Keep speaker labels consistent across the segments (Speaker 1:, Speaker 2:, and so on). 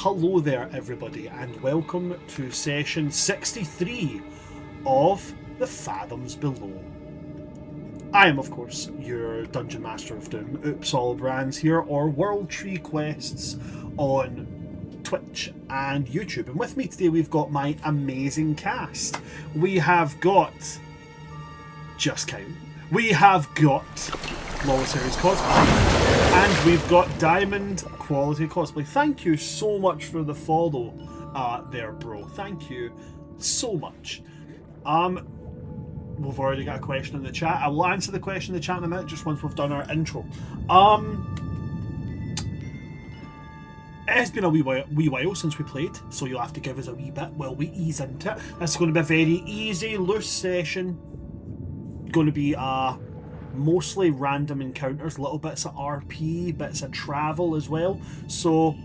Speaker 1: hello there everybody, and welcome to session 63 of the Fathoms Below. I am, of course, your Dungeon Master of Doom, Oops All Brands here, or World Tree Quests on Twitch and YouTube. And with me today we've got my amazing cast. We have got Just Count. We have got Lawler Series Cosplay. And we've got Diamond Quality Cosplay. Thank you so much for the follow there, bro. Thank you so much. We've already got a question in the chat. I will answer the question in the chat in a minute, just once we've done our intro. It has been a wee while since we played, so you'll have to give us a wee bit while we ease into it. This is going to be a very easy, loose session. Going to be mostly random encounters, little bits of RP, bits of travel as well. So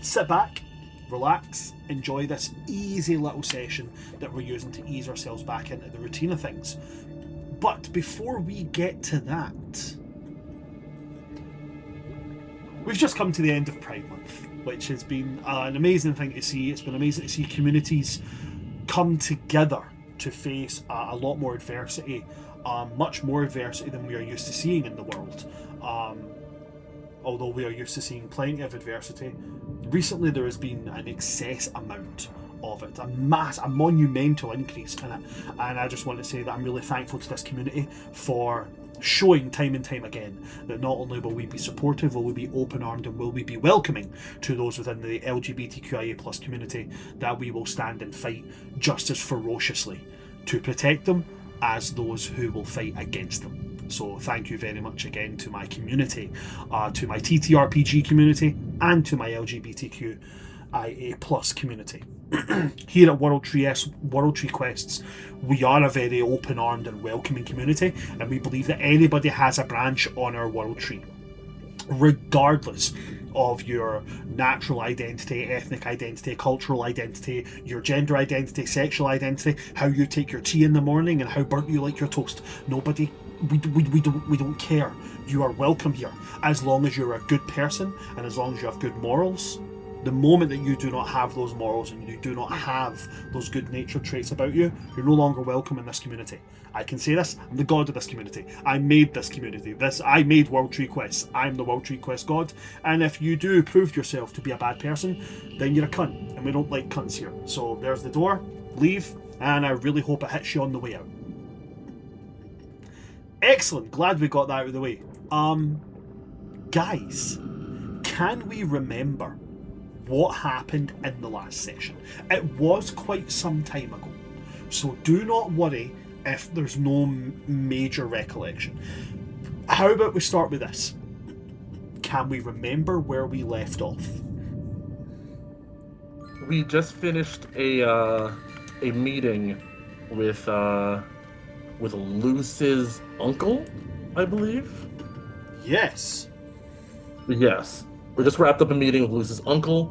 Speaker 1: sit back, relax, enjoy this easy little session that we're using to ease ourselves back into the routine of things. But before we get to that, we've just come to the end of Pride Month, which has been an amazing thing to see. It's been amazing to see communities come together to face a lot more adversity, much more adversity than we are used to seeing in the world. Although we are used to seeing plenty of adversity, recently there has been an excess amount of it, a monumental increase in it. And I just want to say that I'm really thankful to this community for showing time and time again that not only will we be supportive, will we be open-armed, and will we be welcoming to those within the LGBTQIA+ community, that we will stand and fight just as ferociously to protect them as those who will fight against them. So thank you very much again to my community, to my TTRPG community, and to my LGBTQIA+ community. Here at World Tree Quests, we are a very open-armed and welcoming community, and we believe that anybody has a branch on our World Tree, regardless of your natural identity, ethnic identity, cultural identity, your gender identity, sexual identity, how you take your tea in the morning, and how burnt you like your toast. We don't care. You are welcome here, as long as you're a good person and as long as you have good morals. The moment that you do not have those morals and you do not have those good nature traits about you, you're no longer welcome in this community. I can say this, I'm the god of this community. I made this community. I made World Tree Quests. I'm the World Tree Quest god. And if you do prove yourself to be a bad person, then you're a cunt. And we don't like cunts here. So there's the door, leave, and I really hope it hits you on the way out. Excellent, glad we got that out of the way. Guys, can we remember what happened in the last session? It was quite some time ago, so do not worry if there's no major recollection. How about we start with this? Can we remember where we left off?
Speaker 2: We just finished a meeting with Luce's uncle, I believe.
Speaker 1: Yes.
Speaker 2: Yes. We just wrapped up a meeting with Luce's uncle.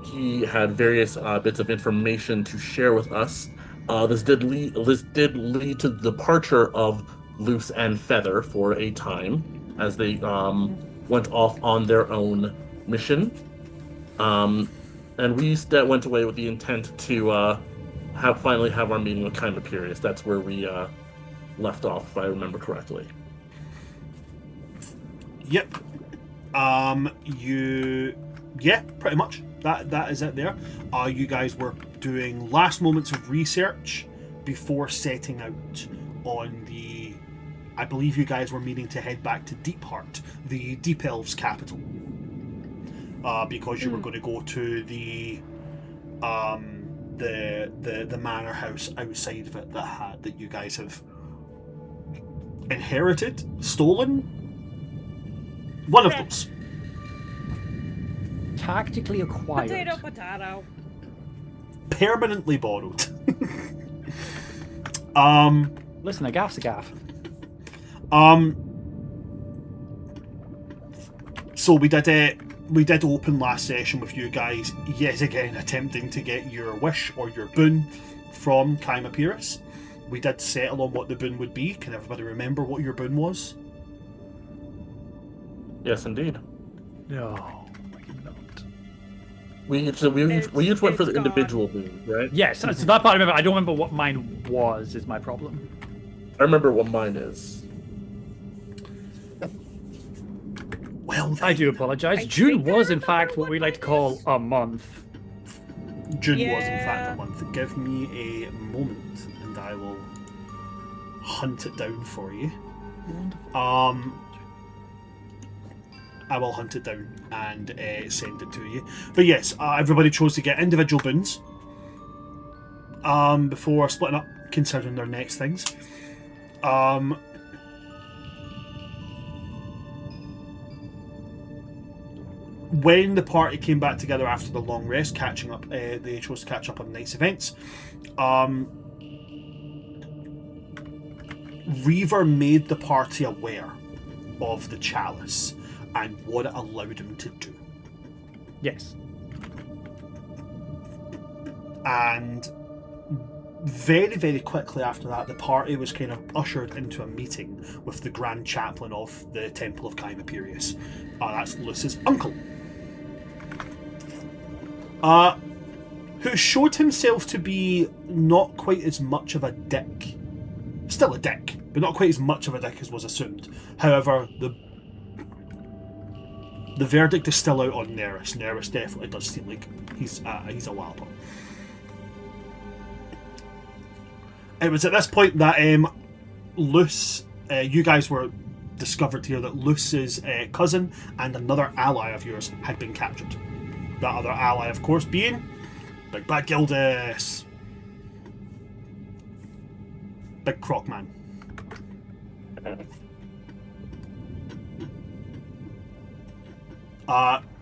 Speaker 2: He had various bits of information to share with us. This did lead to the departure of Luce and Feather for a time, as they went off on their own mission. And we went away with the intent to finally have our meeting with Chima Pyrrhus. That's where we left off, if I remember correctly.
Speaker 1: Yep. Yeah, pretty much. That is it there. You guys were doing last moments of research before setting out on the... I believe you guys were meaning to head back to Deepheart, the Deep Elves' capital. Because you were going to go to the manor house outside of it that you guys have inherited, stolen. One of those.
Speaker 3: Tactically acquired.
Speaker 4: Potato.
Speaker 1: Permanently borrowed.
Speaker 3: Listen, a gaff's a gaff.
Speaker 1: So we did open last session with you guys yet again attempting to get your wish or your boon from Chima Pyrrhus. We did settle on what the boon would be. Can everybody remember what your boon was?
Speaker 2: Yes, indeed.
Speaker 3: No, I cannot.
Speaker 2: We each went for the
Speaker 4: It's gone.
Speaker 2: individual boons, right?
Speaker 3: Yes, so that part I remember. I don't remember what mine was. Is my problem.
Speaker 2: I remember what mine is.
Speaker 1: Well,
Speaker 3: I do apologize.
Speaker 4: I
Speaker 3: June
Speaker 4: think I
Speaker 3: was, in
Speaker 4: remember
Speaker 3: fact, what
Speaker 4: what
Speaker 3: we like to
Speaker 4: mine
Speaker 3: call
Speaker 4: is.
Speaker 3: a month.
Speaker 1: June was in
Speaker 4: Yeah.
Speaker 1: fact a month. Give me a moment, and I will hunt it down for you. I will hunt it down and send it to you. But yes, everybody chose to get individual boons before splitting up, considering their next things. When the party came back together after the long rest, catching up, they chose to catch up on night's events. Reaver made the party aware of the chalice and what it allowed him to do.
Speaker 3: Yes.
Speaker 1: And very, very quickly after that, the party was kind of ushered into a meeting with the Grand Chaplain of the Temple of Chimerius. That's Luce's uncle. Who showed himself to be not quite as much of a dick. Still a dick, but not quite as much of a dick as was assumed. However, the verdict is still out on Neris. Neris definitely does seem like he's a walloper. It was at this point that Luce, you guys were discovered here that Luce's cousin and another ally of yours had been captured. That other ally, of course, being Big Bad Gildas. Big Croc Man.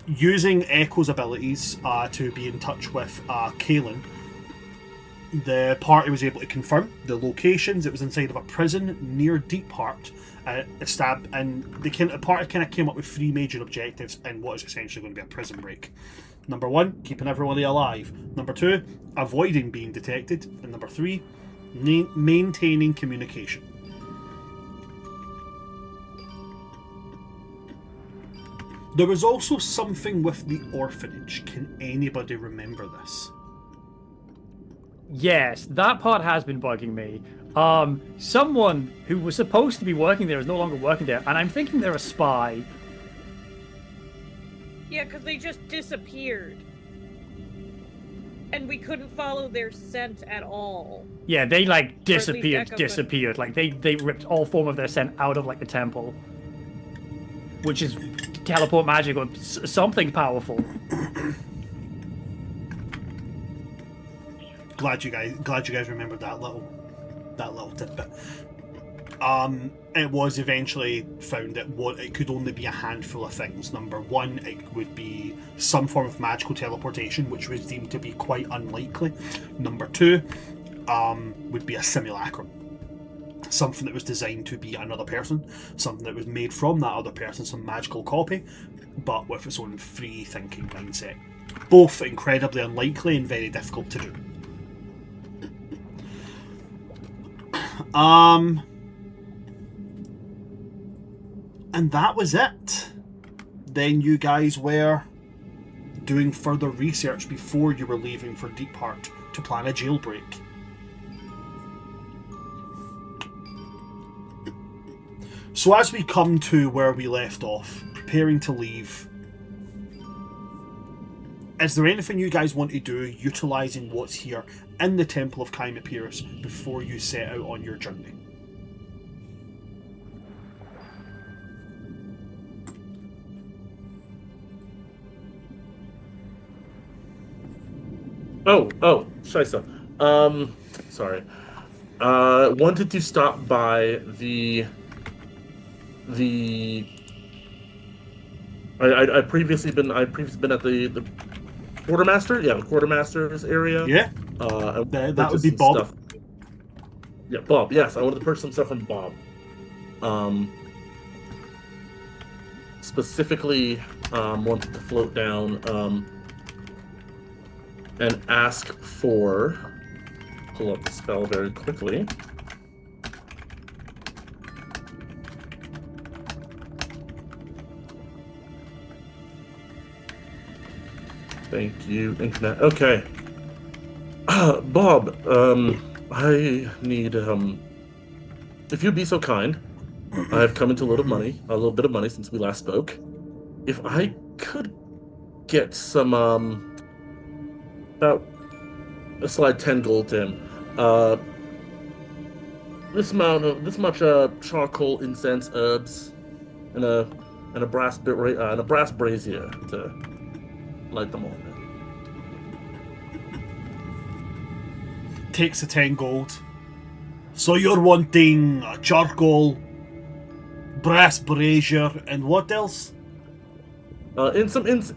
Speaker 1: Using Echo's abilities to be in touch with Kaelin, the party was able to confirm the locations. It was inside of a prison near Deepheart. And the party kind of came up with three major objectives in what is essentially going to be a prison break. Number one, keeping everybody alive. Number two, avoiding being detected. And number three, maintaining communication. There was also something with the orphanage. Can anybody remember this?
Speaker 3: Yes, that part has been bugging me. Someone who was supposed to be working there is no longer working there, and I'm thinking they're a spy.
Speaker 4: Yeah, because they just disappeared. And we couldn't follow their scent at all.
Speaker 3: Yeah, they like
Speaker 4: least
Speaker 3: disappeared.
Speaker 4: Echo
Speaker 3: Like they ripped all form of their scent out of like the temple, which is teleport magic or something powerful.
Speaker 1: Glad you guys remembered that little tidbit. It was eventually found that it could only be a handful of things. Number one, it would be some form of magical teleportation, which was deemed to be quite unlikely. Number two, would be a simulacrum. Something that was designed to be another person, something that was made from that other person, some magical copy, but with its own free thinking mindset. Both incredibly unlikely and very difficult to do. And that was it. Then you guys were doing further research before you were leaving for Deepheart to plan a jailbreak. So as we come to where we left off, preparing to leave, is there anything you guys want to do utilising what's here in the Temple of Chimerius before you set out on your journey?
Speaker 2: Oh, Scheisse. Sorry. Wanted to stop by I've previously been at the quartermaster, the quartermaster's area.
Speaker 1: Yeah. That would be Bob.
Speaker 2: Stuff. Yeah, Bob. Yes, I wanted to purchase some stuff from Bob. Specifically, wanted to float down and ask for. Pull up the spell very quickly. Thank you, Internet. Okay. Bob, I need, if you'd be so kind, I have come into a little bit of money since we last spoke. If I could get some, about a slide 10 gold to him, this much, charcoal, incense, herbs, and a brass brazier to light them all.
Speaker 1: Takes the 10 gold. So you're wanting charcoal, brass brazier, and what else?
Speaker 2: Incense,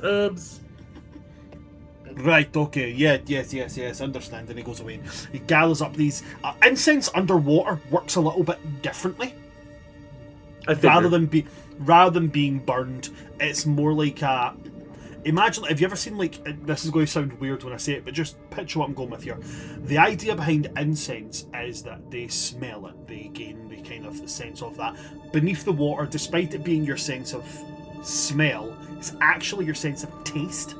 Speaker 2: herbs.
Speaker 1: Right, okay, yes, understand. And he goes away. He gathers up these. Incense underwater works a little bit differently. Rather than being burned, it's more like a. Imagine, have you ever seen, like, this is going to sound weird when I say it, but just picture what I'm going with here. The idea behind incense is that they smell it, they gain the kind of the sense of that. Beneath the water, despite it being your sense of smell, it's actually your sense of taste.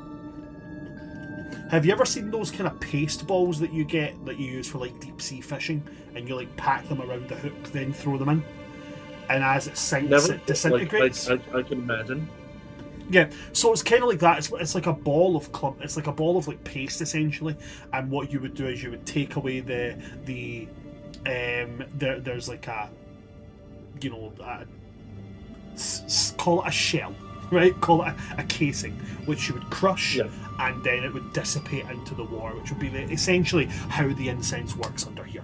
Speaker 1: Have you ever seen those kind of paste balls that you get, that you use for, like, deep sea fishing, and you, like, pack them around the hook, then throw them in? And as it sinks, it disintegrates?
Speaker 2: I can imagine.
Speaker 1: Yeah, so it's kind of like that. It's like a ball of It's like a ball of like paste essentially. And what you would do is you would take away there's like a, you know, call it a shell, right? Call it a casing, which you would crush, and then it would dissipate into the water, which would be essentially how the incense works under here.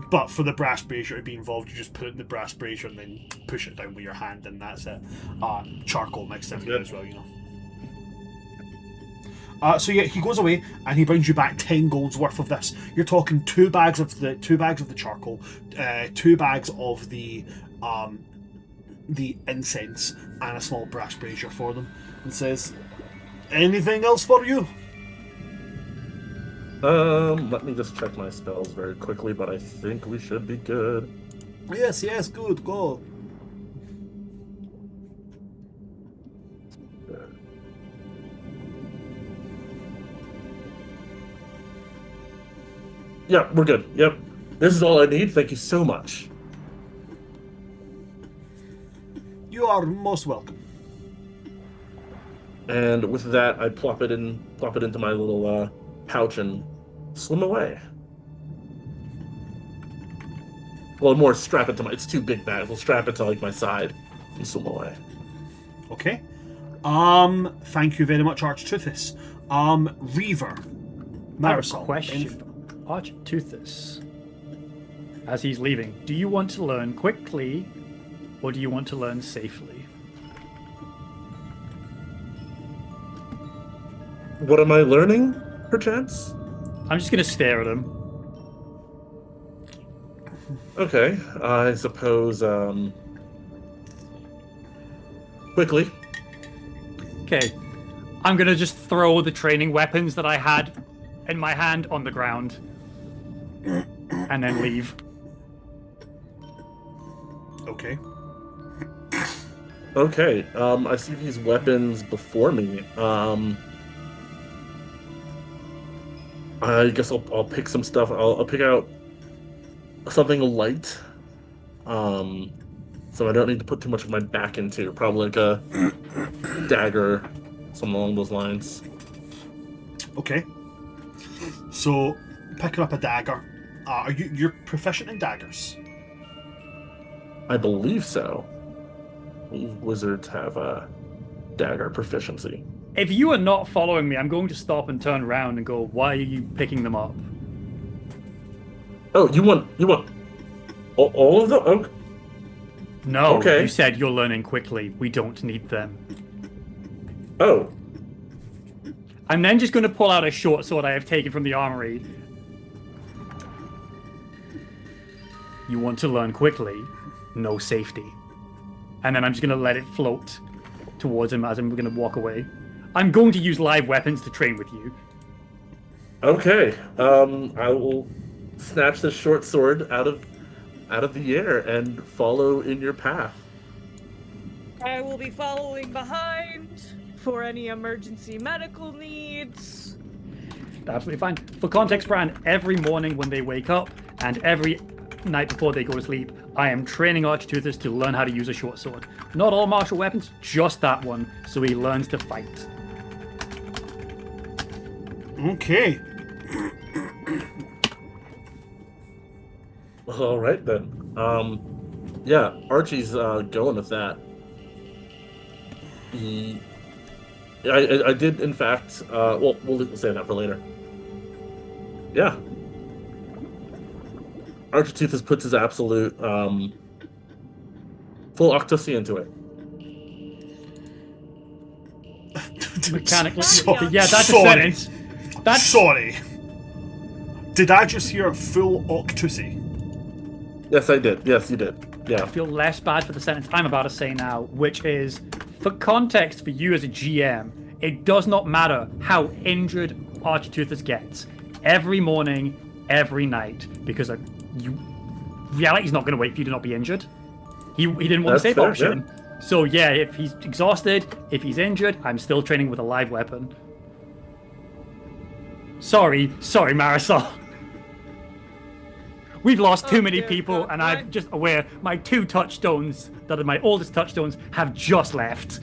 Speaker 1: But for the brass brazier to be involved, you just put it in the brass brazier and then push it down with your hand, and that's it. Charcoal mixed in there as well, you know. So yeah, he goes away and he brings you back 10 gold's worth of this. You're talking two bags of the charcoal, 2 bags of the incense, and a small brass brazier for them, and says, "Anything else for you?"
Speaker 2: Let me just check my spells very quickly, but I think we should be good.
Speaker 1: Yes, good, go.
Speaker 2: Yeah, we're good. Yep. This is all I need. Thank you so much.
Speaker 1: You are most welcome.
Speaker 2: And with that, I plop it into my little pouch and swim away. Well, more strap it to it's 2 big bags. We'll strap it to like my side and swim away.
Speaker 1: Okay. Thank you very much, Archtoothis. Reaver. Marisol.
Speaker 3: Question. Archtoothis, as he's leaving, do you want to learn quickly or do you want to learn safely?
Speaker 2: What am I learning, perchance?
Speaker 3: I'm just going to stare at him.
Speaker 2: Okay, I suppose, quickly.
Speaker 3: Okay, I'm going to just throw the training weapons that I had in my hand on the ground and then leave.
Speaker 1: Okay.
Speaker 2: Okay, I see these weapons before me. I guess I'll pick some stuff. I'll pick out something light, so I don't need to put too much of my back into. Probably like a dagger, something along those lines.
Speaker 1: Okay. So, picking up a dagger. You're proficient in daggers?
Speaker 2: I believe so. Wizards have a dagger proficiency.
Speaker 3: If you are not following me, I'm going to stop and turn around and go, why are you picking them up?
Speaker 2: Oh, you want all of them? Oh.
Speaker 3: No,
Speaker 2: okay.
Speaker 3: You said you're learning quickly. We don't need them.
Speaker 2: Oh.
Speaker 3: I'm then just going to pull out a short sword I have taken from the armory. You want to learn quickly? No safety. And then I'm just going to let it float towards him as I'm going to walk away. I'm going to use live weapons to train with you.
Speaker 2: Okay. I will snatch the short sword out of the air and follow in your path.
Speaker 4: I will be following behind for any emergency medical needs.
Speaker 3: Absolutely fine. For context, Bran, every morning when they wake up and every night before they go to sleep, I am training Archtoothus to learn how to use a short sword. Not all martial weapons, just that one, so he learns to fight.
Speaker 1: Okay.
Speaker 2: All right then. Yeah, Archie's going with that. I did in fact. Well, we'll say that for later. Yeah. Architeuthus puts his absolute full octocy into it.
Speaker 3: Mechanically,
Speaker 4: Sorry.
Speaker 3: yeah, that's
Speaker 1: Sorry.
Speaker 3: a sentence. That's
Speaker 1: Sorry. Did I just hear full octocy?
Speaker 2: Yes, I did. Yes, you did.
Speaker 3: I
Speaker 2: Yeah.
Speaker 3: feel less bad for the sentence I'm about to say now, which is, for context for you as a GM, it does not matter how injured Architeuthus gets. Every morning, every night, because reality's not going to wait for you to not be injured. He didn't want
Speaker 2: That's
Speaker 3: the safe
Speaker 2: fair,
Speaker 3: option. So yeah, if he's exhausted, if he's injured, I'm still training with a live weapon. Sorry, Marisol. We've lost too many
Speaker 4: dear
Speaker 3: people,
Speaker 4: God,
Speaker 3: and
Speaker 4: why-
Speaker 3: I'm just aware my 2 touchstones, that are my oldest touchstones, have just left.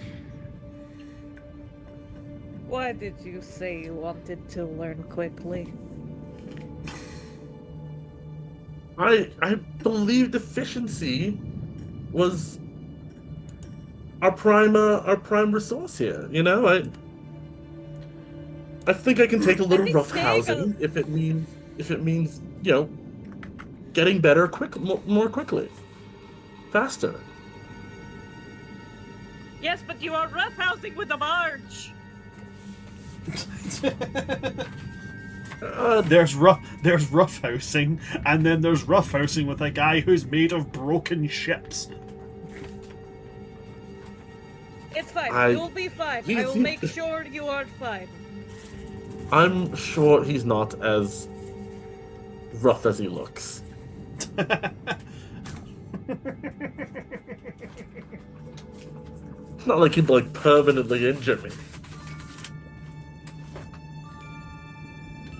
Speaker 4: Why did you say you wanted to learn quickly?
Speaker 2: I believe efficiency was our prime resource here. You know, I think I can take a little
Speaker 4: think
Speaker 2: rough
Speaker 4: staying
Speaker 2: housing if it means getting better more quickly, faster.
Speaker 4: Yes, but you are roughhousing with a barge.
Speaker 1: There's roughhousing, and then there's roughhousing with a guy who's made of broken ships.
Speaker 4: It's fine. You'll be fine. I will make sure you are fine.
Speaker 2: I'm sure he's not as rough as he looks. It's not like he'd permanently injure me.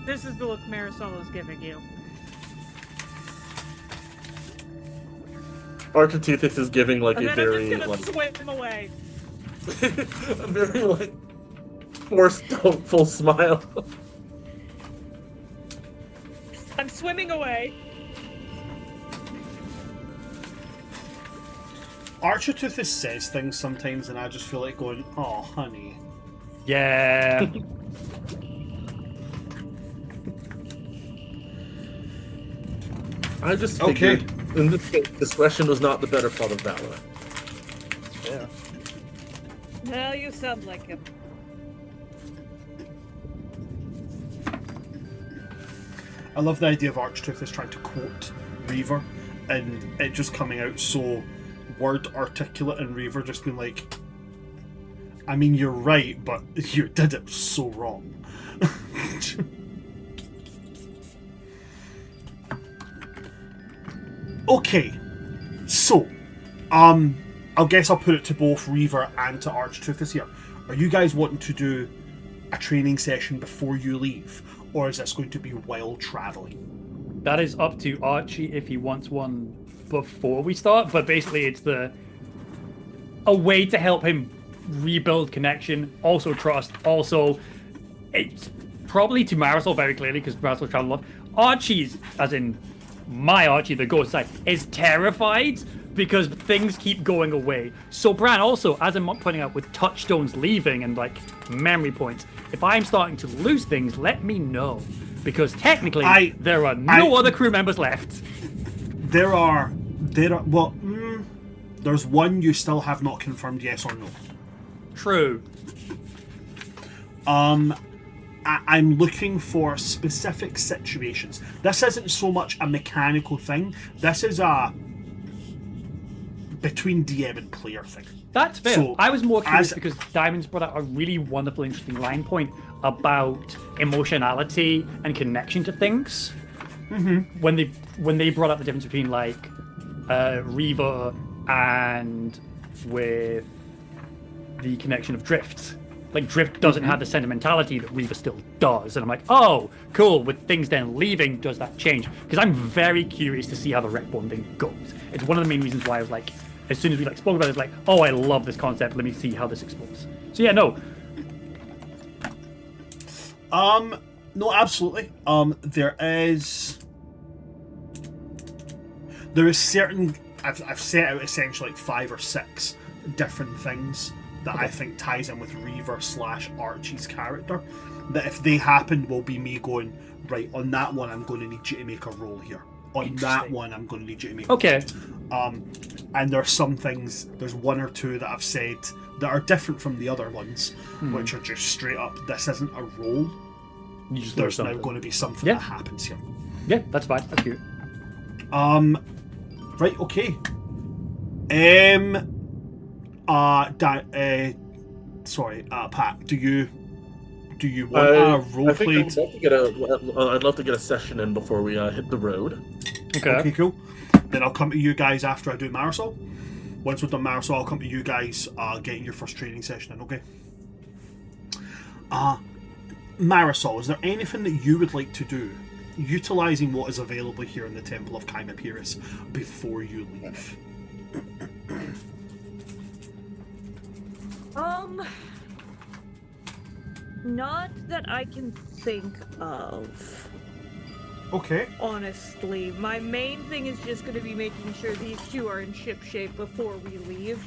Speaker 4: This is the look Marisol is giving you.
Speaker 2: Architeuthus is giving
Speaker 4: And
Speaker 2: a
Speaker 4: then
Speaker 2: very
Speaker 4: I'm just gonna swim away.
Speaker 2: a very forced hopeful smile.
Speaker 4: I'm swimming away.
Speaker 1: Architeuthus says things sometimes, and I just feel like going, "Oh, honey."
Speaker 3: Yeah.
Speaker 2: I just
Speaker 1: Okay.
Speaker 2: figured in this case, discretion was not the better part of valor.
Speaker 3: Yeah.
Speaker 4: Well, you sound like him.
Speaker 1: I love the idea of Archtoothus trying to quote Reaver, and it just coming out so word articulate, and Reaver just being like, "I mean, you're right, but you did it so wrong." Okay, so, I guess I'll put it to both Reaver and to Archtoothus here. Are you guys wanting to do a training session before you leave, or is this going to be while traveling?
Speaker 3: That is up to Archie if he wants one before we start, but basically it's a way to help him rebuild connection, also trust, also it's probably to Marisol very clearly, because Marisol traveled a lot. Archie's, as in my Archie, the ghost side, is terrified because things keep going away. So Bran also, as I'm pointing out, with touchstones leaving and memory points, if I'm starting to lose things, let me know. Because technically, there are no other crew members left.
Speaker 1: There's one you still have not confirmed yes or no.
Speaker 3: True.
Speaker 1: I'm looking for specific situations. This isn't so much a mechanical thing. This is a between DM and player thing.
Speaker 3: That's fair.
Speaker 1: So,
Speaker 3: I was more curious because Diamonds brought out a really wonderful, interesting line point about emotionality and connection to things. Mm-hmm. When they brought up the difference between Reaver and with the connection of Drift. Like, Drift doesn't have the sentimentality that Reaver still does. And I'm like, oh, cool. With things then leaving, does that change? Because I'm very curious to see how the Wreckborn thing goes. It's one of the main reasons why I was like, as soon as we like spoke about it, it's like, oh, I love this concept. Let me see how this explores. So yeah, no.
Speaker 1: No, absolutely. There is certain. I've set out essentially like 5 or 6 different things that I think ties in with Reaver / Archie's character. That if they happen, will be me going, right, on that one I'm going to need you to make a roll here. On that one I'm going to need you to make
Speaker 3: Okay.
Speaker 1: And there's some things, there's 1 or 2 that I've said that are different from the other ones, which are just straight up, this isn't a roll. There's now going to be something that happens here.
Speaker 3: Yeah, that's fine. That's cute.
Speaker 1: Right, okay. Pat, do you want a role play?
Speaker 2: I'd love to get a session in before we hit the road.
Speaker 1: Okay, cool. Then I'll come to you guys after I do Marisol. Once we've done Marisol, I'll come to you guys getting your first training session in, okay? Marisol, is there anything that you would like to do, utilising what is available here in the Temple of Chimepiris, before you leave?
Speaker 4: Not that I can think of.
Speaker 1: Okay.
Speaker 4: Honestly, my main thing is just going to be making sure these 2 are in ship shape before we leave.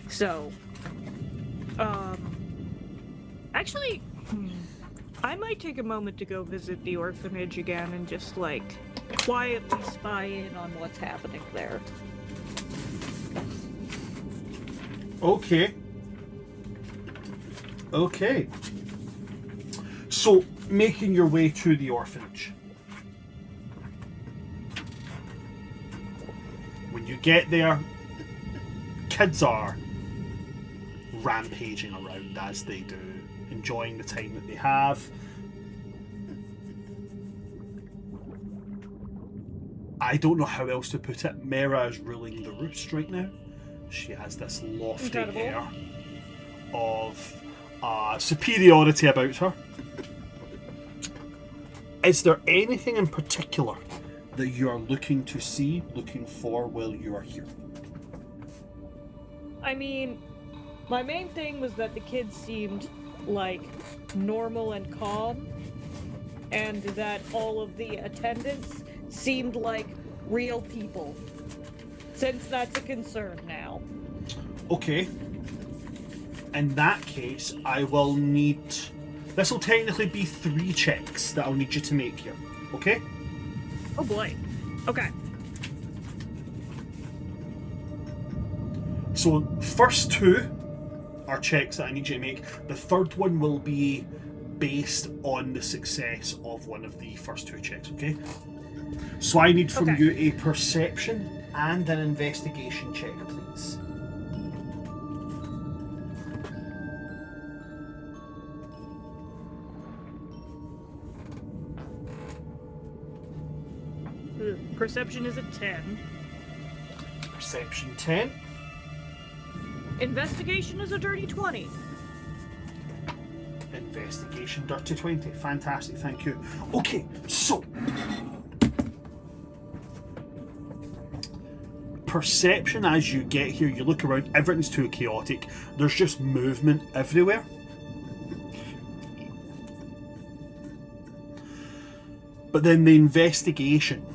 Speaker 4: So, actually, I might take a moment to go visit the orphanage again and just, like, quietly spy in on what's happening there.
Speaker 1: Okay. Okay. So, making your way to the orphanage. When you get there, kids are rampaging around as they do, enjoying the time that they have. I don't know how else to put it. Mera is ruling the roost right now. She has this lofty air of superiority about her. Is there anything in particular that you are looking to see, looking for while you are here?
Speaker 4: I mean, my main thing was that the kids seemed, like, normal and calm, and that all of the attendants seemed like real people, since that's a concern now.
Speaker 1: Okay. In that case, I will need... This will technically be 3 checks that I'll need you to make here, okay?
Speaker 4: Oh boy. Okay.
Speaker 1: So, first 2 are checks that I need you to make. The third one will be based on the success of one of the first 2 checks, okay? So I need from you a perception and an investigation check, please.
Speaker 4: Perception is a 10.
Speaker 1: Perception 10.
Speaker 4: Investigation is a dirty 20.
Speaker 1: Investigation dirty 20. Fantastic, thank you. Okay, so... Perception, as you get here, you look around, everything's too chaotic. There's just movement everywhere. But then the investigation...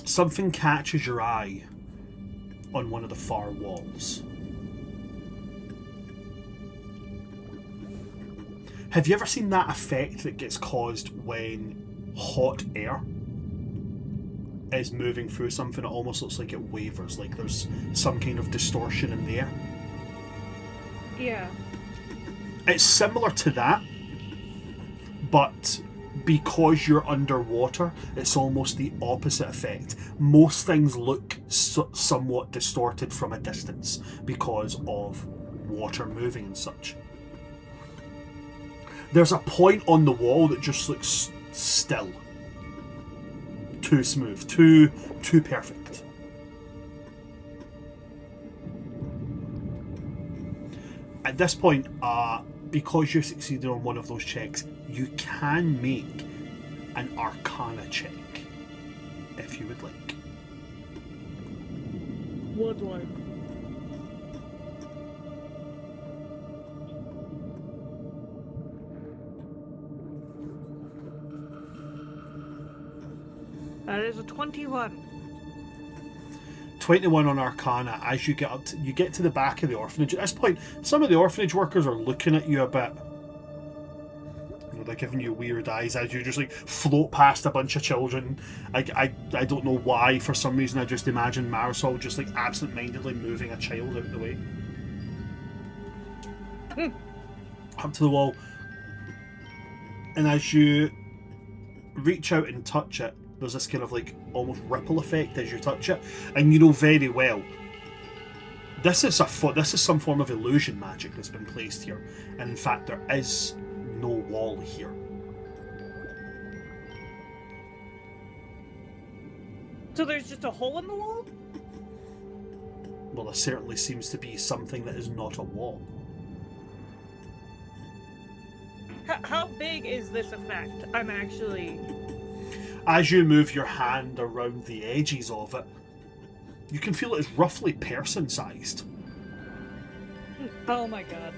Speaker 1: Something catches your eye on one of the far walls. Have you ever seen that effect that gets caused when hot air is moving through something? It almost looks like it wavers, like there's some kind of distortion in the air.
Speaker 4: Yeah.
Speaker 1: It's similar to that, but because you're underwater, it's almost the opposite effect. Most things look somewhat distorted from a distance because of water moving and such. There's a point on the wall that just looks still. Too smooth, too perfect. At this point, because you succeeded on one of those checks, you can make an Arcana check, if you would like.
Speaker 4: Would like. That is a 21.
Speaker 1: 21 on Arcana. As you get you get to the back of the orphanage. At this point, some of the orphanage workers are looking at you a bit. You know, they're giving you weird eyes as you just like float past a bunch of children. I don't know why. For some reason, I just imagine Marisol just like absent-mindedly moving a child out of the way. Up to the wall. And as you reach out and touch it, there's this kind of like almost ripple effect as you touch it, and you know very well this is some form of illusion magic that's been placed here, and in fact there is no wall here.
Speaker 4: So there's just a hole in the wall?
Speaker 1: Well, there certainly seems to be something that is not a wall.
Speaker 4: How big is this effect? I'm actually...
Speaker 1: As you move your hand around the edges of it, you can feel it is roughly person-sized.
Speaker 4: Oh my god.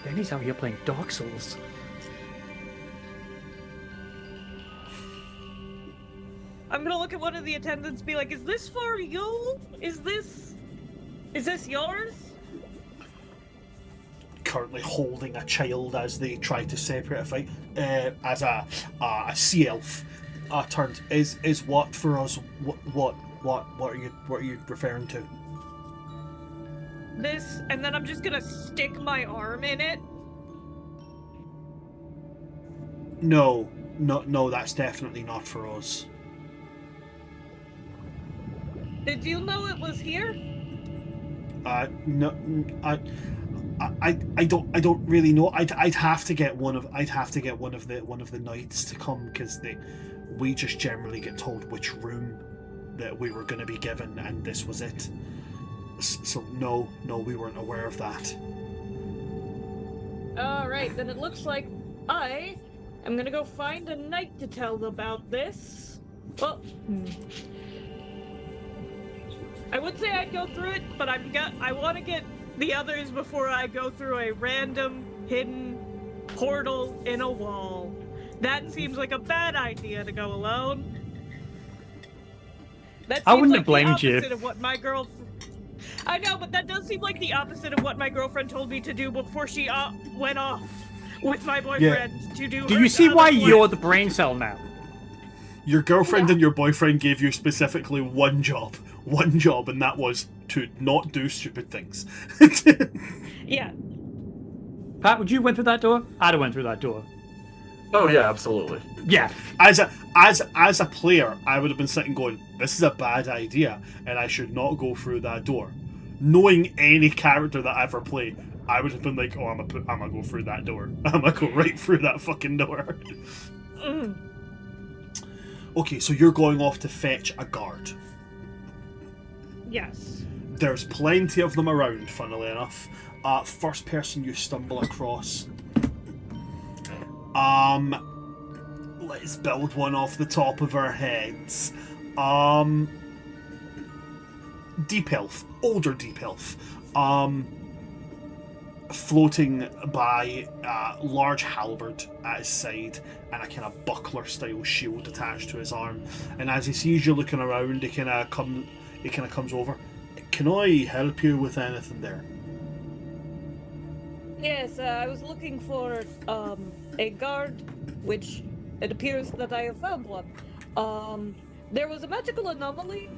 Speaker 3: Danny's out here playing Dark Souls.
Speaker 4: I'm gonna look at one of the attendants and be like, is this for you? Is this yours?
Speaker 1: Currently holding a child as they try to separate a fight. As a sea elf turned is what for us? What are you referring to?
Speaker 4: This, and then I'm just gonna stick my arm in it.
Speaker 1: No, that's definitely not for us.
Speaker 4: Did you know it was here?
Speaker 1: No, I don't really know. I'd have to get one of the knights to come, because we just generally get told which room that we were going to be given, and this was it. So no, we weren't aware of that.
Speaker 4: Alright, then it looks like I am gonna go find a knight to tell about this. Well, I would say I'd go through it, but I want to get the others before I go through a random hidden portal in a wall. That seems like a bad idea to go alone. That
Speaker 3: I wouldn't
Speaker 4: seems
Speaker 3: have blamed
Speaker 4: like the
Speaker 3: you.
Speaker 4: opposite of what my I know, but that does seem like the opposite of what my girlfriend told me to do before she went off with my boyfriend to do.
Speaker 3: Do you see why you're the brain cell now?
Speaker 1: Your girlfriend and your boyfriend gave you specifically one job, and that was to not do stupid things.
Speaker 4: Yeah.
Speaker 3: Pat, would you went through that door? I'd have went through that door.
Speaker 2: Oh yeah, absolutely.
Speaker 3: Yeah.
Speaker 1: As a player, I would have been sitting going, this is a bad idea, and I should not go through that door. Knowing any character that I ever play, I would have been like, oh, I'm gonna go through that door. I'm gonna go right through that fucking door. Okay, so you're going off to fetch a guard.
Speaker 4: Yes.
Speaker 1: There's plenty of them around, funnily enough. First person you stumble across. Let's build one off the top of our heads. Deep elf, older deep elf. Floating by a large halberd at his side and a kind of buckler style shield attached to his arm. And as he sees you looking around, he kind of comes over. Can I help you with anything there?
Speaker 4: Yes, I was looking for a guard, which it appears that I have found one. There was a magical anomaly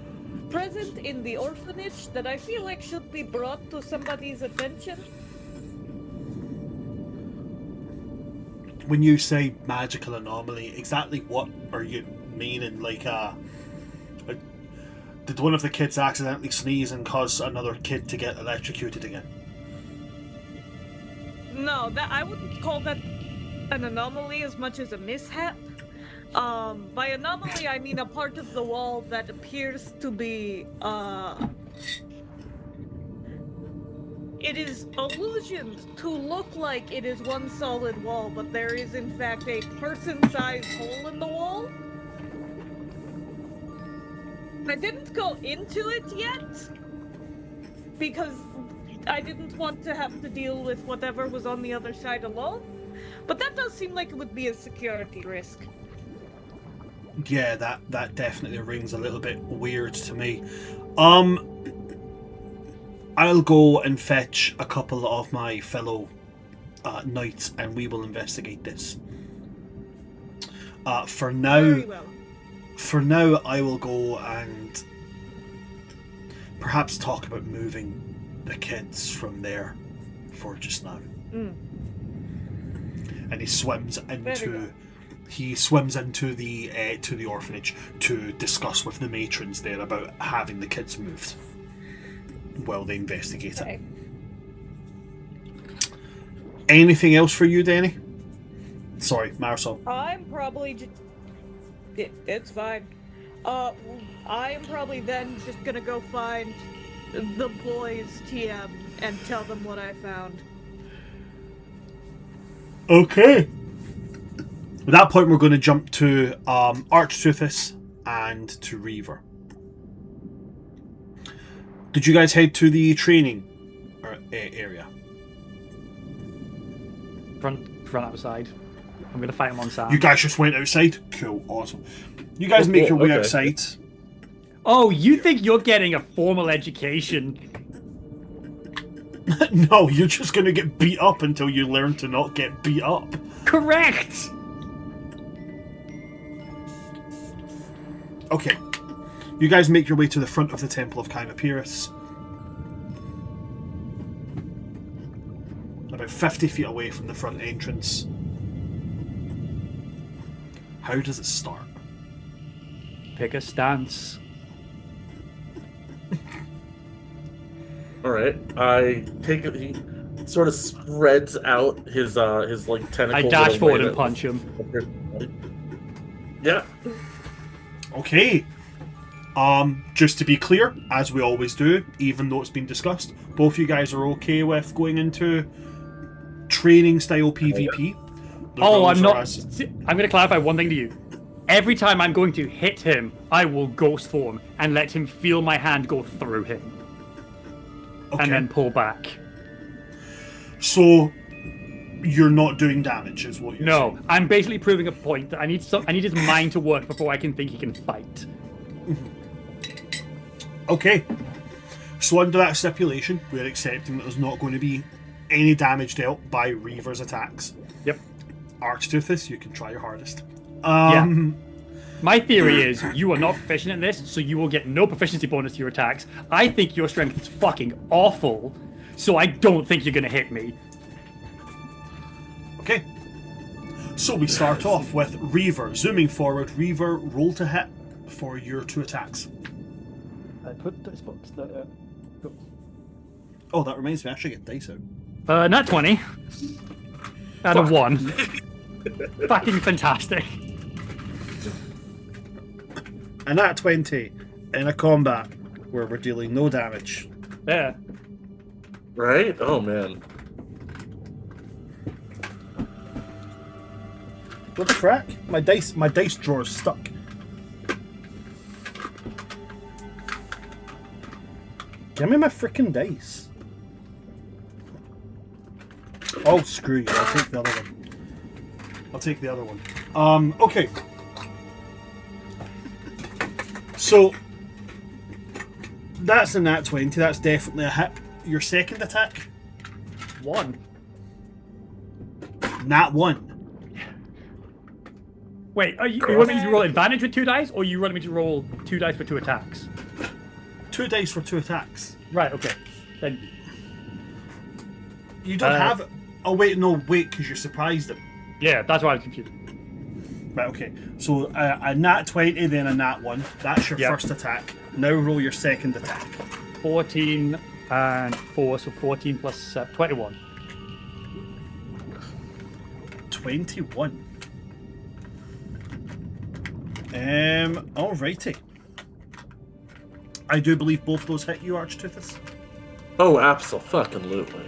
Speaker 4: present in the orphanage that I feel like should be brought to somebody's attention.
Speaker 1: When you say magical anomaly, exactly what are you meaning? Like, did one of the kids accidentally sneeze and cause another kid to get electrocuted again?
Speaker 4: No, that I wouldn't call that an anomaly as much as a mishap. By anomaly, I mean a part of the wall that appears to be, it is illusioned to look like it is one solid wall, but there is in fact a person-sized hole in the wall. I didn't go into it yet because I didn't want to have to deal with whatever was on the other side alone, but that does seem like it would be a security risk.
Speaker 1: Yeah, that definitely rings a little bit weird to me. I'll go and fetch a couple of my fellow knights, and we will investigate this. For now,
Speaker 4: Very well.
Speaker 1: I will go and perhaps talk about moving the kids from there for just now. And he swims into the orphanage to discuss with the matrons there about having the kids moved while they investigate it. Anything else for you, Danny? Sorry, Marisol.
Speaker 4: I'm probably just... It's fine. I am probably then just gonna go find the boys' TM and tell them what I found.
Speaker 1: Okay. At that point, we're going to jump to Archtoothis and to Reaver. Did you guys head to the training area?
Speaker 3: Front outside. I'm gonna fight him on sand.
Speaker 1: You guys just went outside? Cool, awesome. You guys make your way outside.
Speaker 3: Oh, you think you're getting a formal education?
Speaker 1: No, you're just going to get beat up until you learn to not get beat up.
Speaker 3: Correct!
Speaker 1: Okay. You guys make your way to the front of the Temple of Chimaperis. About 50 feet away from the front entrance. How does it start?
Speaker 3: Pick a stance.
Speaker 2: All right, I take it. He sort of spreads out his like tentacles.
Speaker 3: I dash forward and punch him.
Speaker 2: Yeah.
Speaker 1: Okay. Just to be clear, as we always do, even though it's been discussed, both you guys are okay with going into training style PvP.
Speaker 3: I'm not. I'm going to clarify one thing to you. Every time I'm going to hit him, I will ghost form and let him feel my hand go through him.
Speaker 1: Okay.
Speaker 3: And then pull back.
Speaker 1: So you're not doing damage, is what you're saying?
Speaker 3: No, I'm basically proving a point that I need his mind to work before I can think he can fight.
Speaker 1: Okay. So under that stipulation, we're accepting that there's not going to be any damage dealt by Reaver's attacks.
Speaker 3: Yep.
Speaker 1: Archtoothis, you can try your hardest.
Speaker 3: Yeah. My theory is you are not proficient in this, so you will get no proficiency bonus to your attacks. I think your strength is fucking awful, so I don't think you're going to hit me.
Speaker 1: Okay. So we start off with Reaver. Zooming forward, Reaver, roll to hit for your 2 attacks.
Speaker 3: I put this box there.
Speaker 1: Oh, that reminds me, I should get dice out.
Speaker 3: Nat 20. Out of 1. Fucking fantastic.
Speaker 1: And that 20 in a combat where we're dealing no damage.
Speaker 3: Yeah.
Speaker 2: Right? Oh man.
Speaker 1: What the frack? My dice drawer is stuck. Give me my freaking dice. Oh, screw you. I'll take the other one. Okay. So, that's a nat 20. That's definitely a hit. Your second attack?
Speaker 3: 1.
Speaker 1: Nat 1.
Speaker 3: Wait, you want me to roll advantage with 2 dice, or you want me to roll 2 dice for 2 attacks?
Speaker 1: 2 dice for 2 attacks.
Speaker 3: Right, okay. Then
Speaker 1: You don't have... Oh, wait, because you're surprised him.
Speaker 3: yeah, that's why I was confused.
Speaker 1: Right, okay. So a nat 20, then a nat 1. That's your first attack. Now roll your second attack.
Speaker 3: 14 and 4, so 14 plus 21.
Speaker 1: 21. Alrighty. I do believe both those hit you, Archtoothis.
Speaker 2: Oh, absolutely.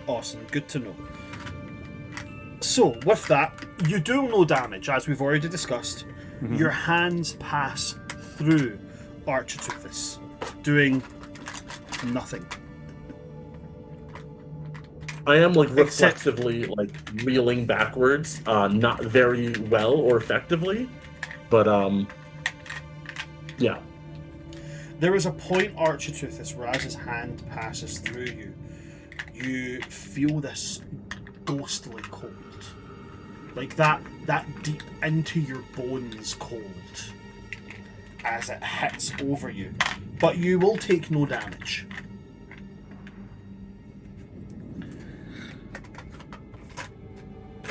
Speaker 1: Awesome, good to know. So, with that, you do no damage, as we've already discussed.
Speaker 3: Mhm.
Speaker 1: Your hands pass through Architeuthis, doing nothing.
Speaker 2: I am like
Speaker 1: Except-
Speaker 2: reflexively like reeling backwards, not very well or effectively, but yeah.
Speaker 1: There is a point, Architeuthis, where as his hand passes through you, you feel this ghostly cold. Like that deep into your bones cold as it hits over you. But you will take no damage.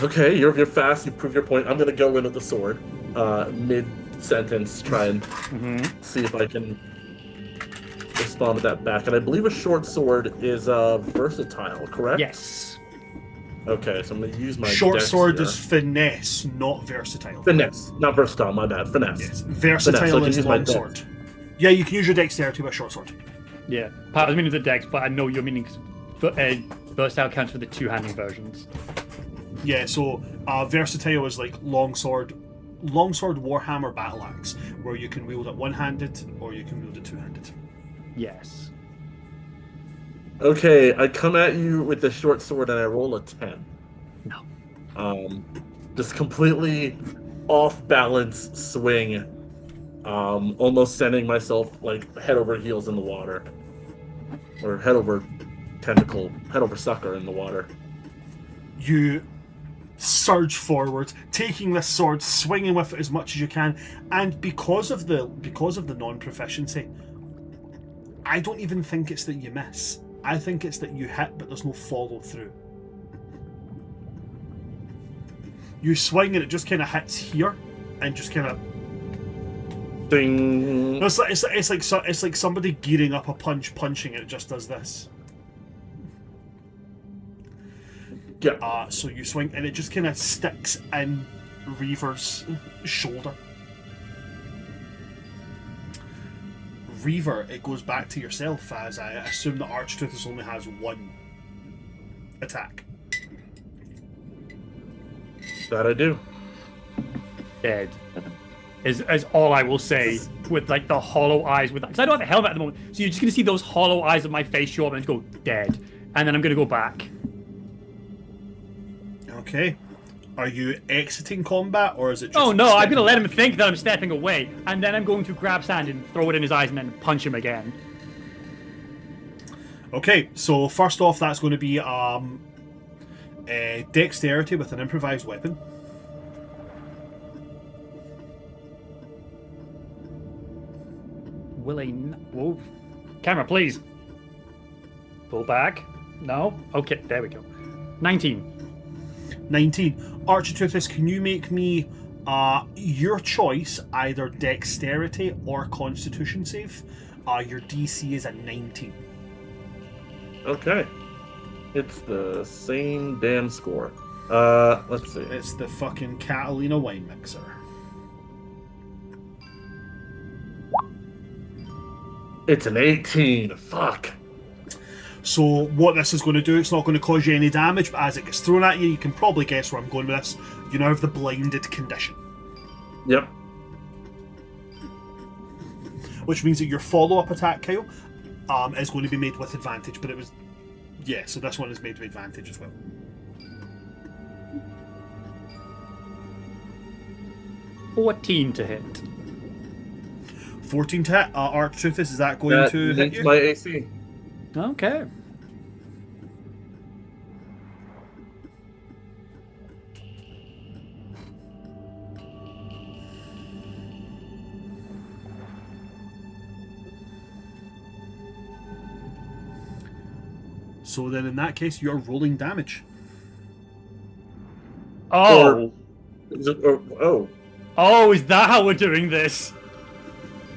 Speaker 2: Okay, you're fast. You prove your point. I'm gonna go in with the sword, mid sentence. Try and see if I can respond to that back. And I believe a short sword is versatile, correct?
Speaker 3: Yes.
Speaker 2: Okay, so I'm gonna use my
Speaker 1: Short
Speaker 2: dex
Speaker 1: sword
Speaker 2: here.
Speaker 1: is finesse, not versatile.
Speaker 2: Finesse, not versatile. My bad. Finesse.
Speaker 1: Yes,
Speaker 2: Finesse,
Speaker 1: versatile
Speaker 2: so I can
Speaker 1: is
Speaker 2: use my
Speaker 1: longsword.
Speaker 2: dex.
Speaker 1: Yeah, you can use your dexterity with a short sword.
Speaker 3: Yeah. Part of the meaning of the dex, but I know you're meaning versatile counts for the two-handing versions.
Speaker 1: Yeah, so versatile is like longsword, warhammer, battle axe, where you can wield it one-handed or you can wield it two-handed.
Speaker 3: Yes.
Speaker 2: Okay, I come at you with the short sword and I roll a 10.
Speaker 3: No.
Speaker 2: Just completely off balance swing, almost sending myself like head over heels in the water, or head over sucker in the water.
Speaker 1: You surge forward, taking this sword, swinging with it as much as you can, and because of the non-proficiency, I don't even think it's that you miss. I think it's that you hit, but there's no follow through. You swing and it just kind of hits here, and just kind of.
Speaker 2: Ding.
Speaker 1: It's like somebody gearing up a punching, and it just does this.
Speaker 2: Yeah.
Speaker 1: So you swing, and it just kind of sticks in Reaver's shoulder. Reaver, it goes back to yourself, as I assume that Architeuthis only has one attack.
Speaker 2: That I do.
Speaker 3: Dead. Is all I will say, with like the hollow eyes, because I don't have a helmet at the moment, so you're just gonna see those hollow eyes of my face show up and go dead, and then I'm gonna go back.
Speaker 1: Okay. Are you exiting combat, or is it just...
Speaker 3: Oh no, I'm gonna let him
Speaker 1: back?
Speaker 3: think that I'm stepping away, and then I'm going to grab sand and throw it in his eyes and then punch him again.
Speaker 1: Okay, so first off, that's going to be dexterity with an improvised weapon.
Speaker 3: Whoa. Camera, please. Pull back. No? Okay, there we go. 19.
Speaker 1: 19. Architeuthis, can you make me your choice, either dexterity or constitution save? Your DC is a 19.
Speaker 2: Okay. It's the same damn score. Let's see.
Speaker 1: It's the fucking Catalina wine mixer.
Speaker 2: It's an 18. Fuck.
Speaker 1: So what this is going to do, it's not going to cause you any damage, but as it gets thrown at you, you can probably guess where I'm going with this. You now have the blinded condition.
Speaker 2: Yep.
Speaker 1: Which means that your follow-up attack, Kyle, is going to be made with advantage, but it was... Yeah, so this one is made with advantage as well.
Speaker 3: $14 to hit.
Speaker 1: 14 to hit. Architeuthis, is that going
Speaker 2: That
Speaker 1: to hit
Speaker 2: meets
Speaker 1: you?
Speaker 2: my AC.
Speaker 3: Okay.
Speaker 1: So then in that case, you're rolling damage.
Speaker 3: Oh.
Speaker 2: Oh.
Speaker 3: Oh, is that how we're doing this?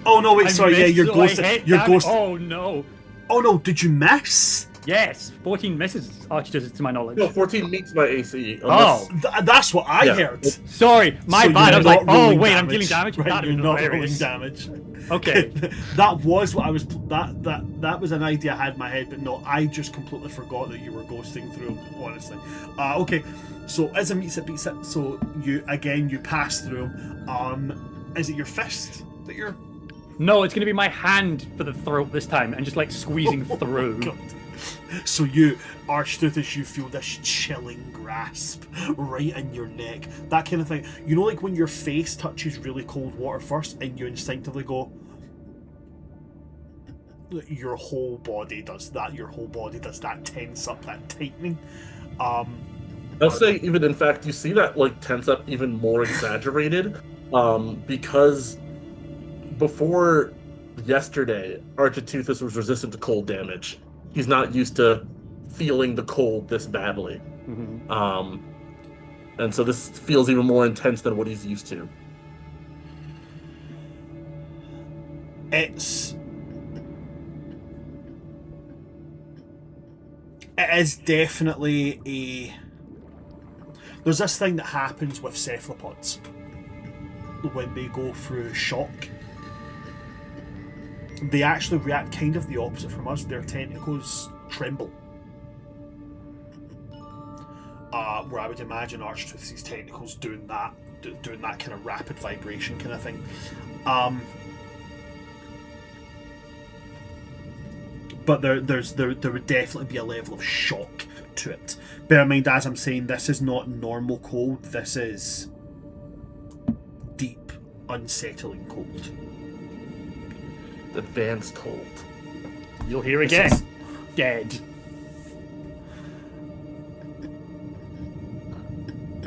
Speaker 1: Oh no, wait,
Speaker 3: I
Speaker 1: sorry, yeah,
Speaker 3: missed,
Speaker 1: you're
Speaker 3: so I
Speaker 1: ghosted.
Speaker 3: hit
Speaker 1: You're
Speaker 3: damage.
Speaker 1: ghosted.
Speaker 3: Oh no.
Speaker 1: Oh no, did you miss?
Speaker 3: Yes, 14 misses, Architeuthis, to my knowledge.
Speaker 2: No, 14 meets my AC.
Speaker 3: Oh.
Speaker 1: That's what I
Speaker 2: Yeah.
Speaker 1: heard.
Speaker 3: Sorry, my
Speaker 1: So
Speaker 3: bad.
Speaker 1: you're
Speaker 3: I was like,
Speaker 1: not
Speaker 3: oh
Speaker 1: rolling
Speaker 3: wait, I'm dealing damage.
Speaker 1: Right,
Speaker 3: That'd
Speaker 1: you're
Speaker 3: be
Speaker 1: not rolling
Speaker 3: hilarious.
Speaker 1: damage.
Speaker 3: Okay.
Speaker 1: That was what I was. That was an idea I had in my head, but no, I just completely forgot that you were ghosting through him. Honestly. Okay. So as a meets it beats it. So you pass through him. Is it your fist that you're?
Speaker 3: No, it's going to be my hand for the throat this time, and just like squeezing through.
Speaker 1: God. So you, Archtooth, as you feel this chilling grasp right in your neck, that kind of thing. You know, like when your face touches really cold water first, and you instinctively go. Your whole body does that. Your whole body does that tense up, that tightening.
Speaker 2: I'll say, even in fact, you see that like tense up even more exaggerated, because before yesterday, Archtooth was resistant to cold damage. He's not used to feeling the cold this badly.
Speaker 3: Mm-hmm.
Speaker 2: And so this feels even more intense than what he's used to.
Speaker 1: It is definitely there's this thing that happens with cephalopods when they go through shock. They actually react kind of the opposite from us. Their tentacles tremble. Where I would imagine Archtooth's tentacles doing that kind of rapid vibration kind of thing. But there would definitely be a level of shock to it. Bear in mind, as I'm saying, this is not normal cold. This is deep, unsettling cold.
Speaker 2: Advanced cold.
Speaker 3: You'll hear again. Dead.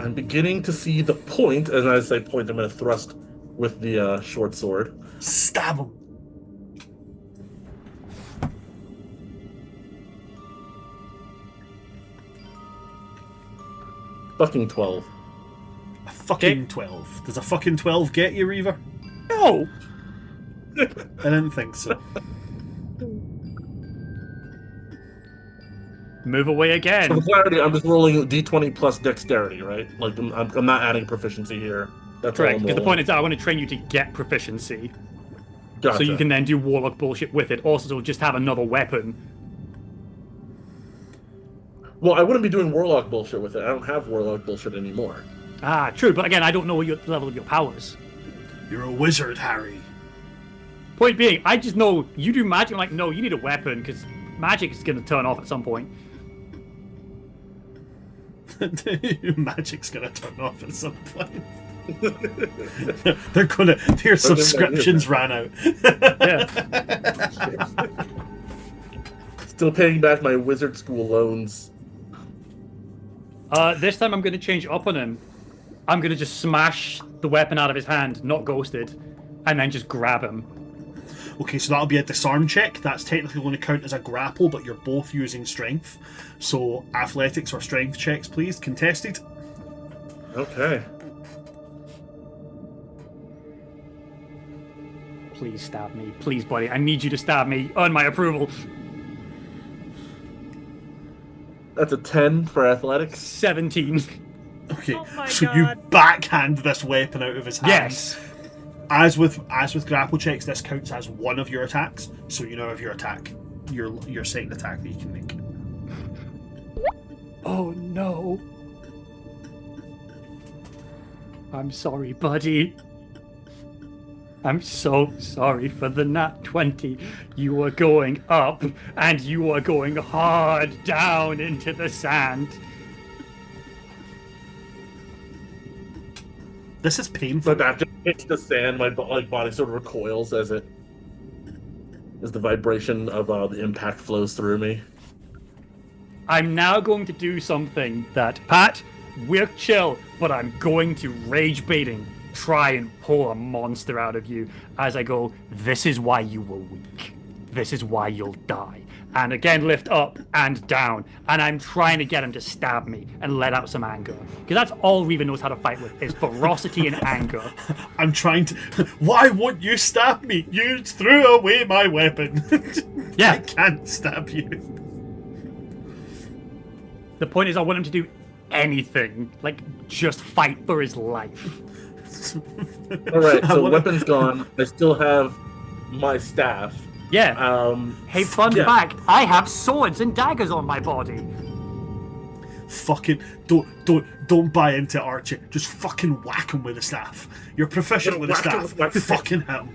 Speaker 2: I'm beginning to see the point, and as I point, I'm going to thrust with the short sword.
Speaker 1: Stab him.
Speaker 2: Fucking 12.
Speaker 1: A fucking 12. Does a fucking 12 get you, Reaver?
Speaker 3: No.
Speaker 1: I didn't think so.
Speaker 3: Move away again.
Speaker 2: For clarity, I'm just rolling d20 plus dexterity, right? Like, I'm not adding proficiency here. That's
Speaker 3: Correct, because the point is that I want to train you to get proficiency.
Speaker 2: Gotcha.
Speaker 3: So you can then do warlock bullshit with it. Also, so just have another weapon.
Speaker 2: Well, I wouldn't be doing warlock bullshit with it. I don't have warlock bullshit anymore.
Speaker 3: Ah, true, but again, I don't know the level of your powers.
Speaker 1: You're a wizard, Harry.
Speaker 3: Point being, I just know you do magic. I'm like, no, you need a weapon, because magic is going to turn off at some point.
Speaker 1: Magic's gonna turn off at some point. Their subscriptions ran out.
Speaker 3: Yeah.
Speaker 2: Still paying back my wizard school loans.
Speaker 3: This time I'm going to change up on him. I'm going to just smash the weapon out of his hand, not ghosted, and then just grab him.
Speaker 1: Okay, so that'll be a disarm check. That's technically going to count as a grapple, but you're both using strength. So athletics or strength checks, please. Contested.
Speaker 2: Okay.
Speaker 3: Please stab me. Please, buddy. I need you to stab me. Earn my approval.
Speaker 2: That's a 10 for athletics.
Speaker 3: 17.
Speaker 1: Okay,
Speaker 4: Oh my
Speaker 1: so
Speaker 4: God.
Speaker 1: you backhand this weapon out of his hand.
Speaker 3: Yes.
Speaker 1: As with grapple checks, this counts as one of your attacks. So you know of your attack, your second attack that you can make.
Speaker 3: Oh no. I'm sorry, buddy. I'm so sorry for the nat 20. You are going up, and you are going hard down into the sand.
Speaker 1: This is painful.
Speaker 2: But that just hits the sand. My body sort of recoils as the vibration of the impact flows through me.
Speaker 3: I'm now going to do something that, Pat, we're chill, but I'm going to rage baiting try and pull a monster out of you as I go, this is why you were weak. This is why you'll die. And again, lift up and down. And I'm trying to get him to stab me and let out some anger. Because that's all Reaver knows how to fight with, is ferocity and anger.
Speaker 1: I'm trying to... Why won't you stab me? You threw away my weapon.
Speaker 3: Yeah.
Speaker 1: I can't stab you.
Speaker 3: The point is I want him to do anything. Like, just fight for his life.
Speaker 2: Alright, so weapon's gone. I still have my staff.
Speaker 3: Yeah.
Speaker 5: Hey, fun
Speaker 2: yeah.
Speaker 5: fact, I have swords and daggers on my body.
Speaker 1: Fucking don't buy into it, Archie. Just fucking whack him with the staff. You're proficient with the
Speaker 2: Whack him
Speaker 1: staff.
Speaker 2: with my
Speaker 1: Fucking hell.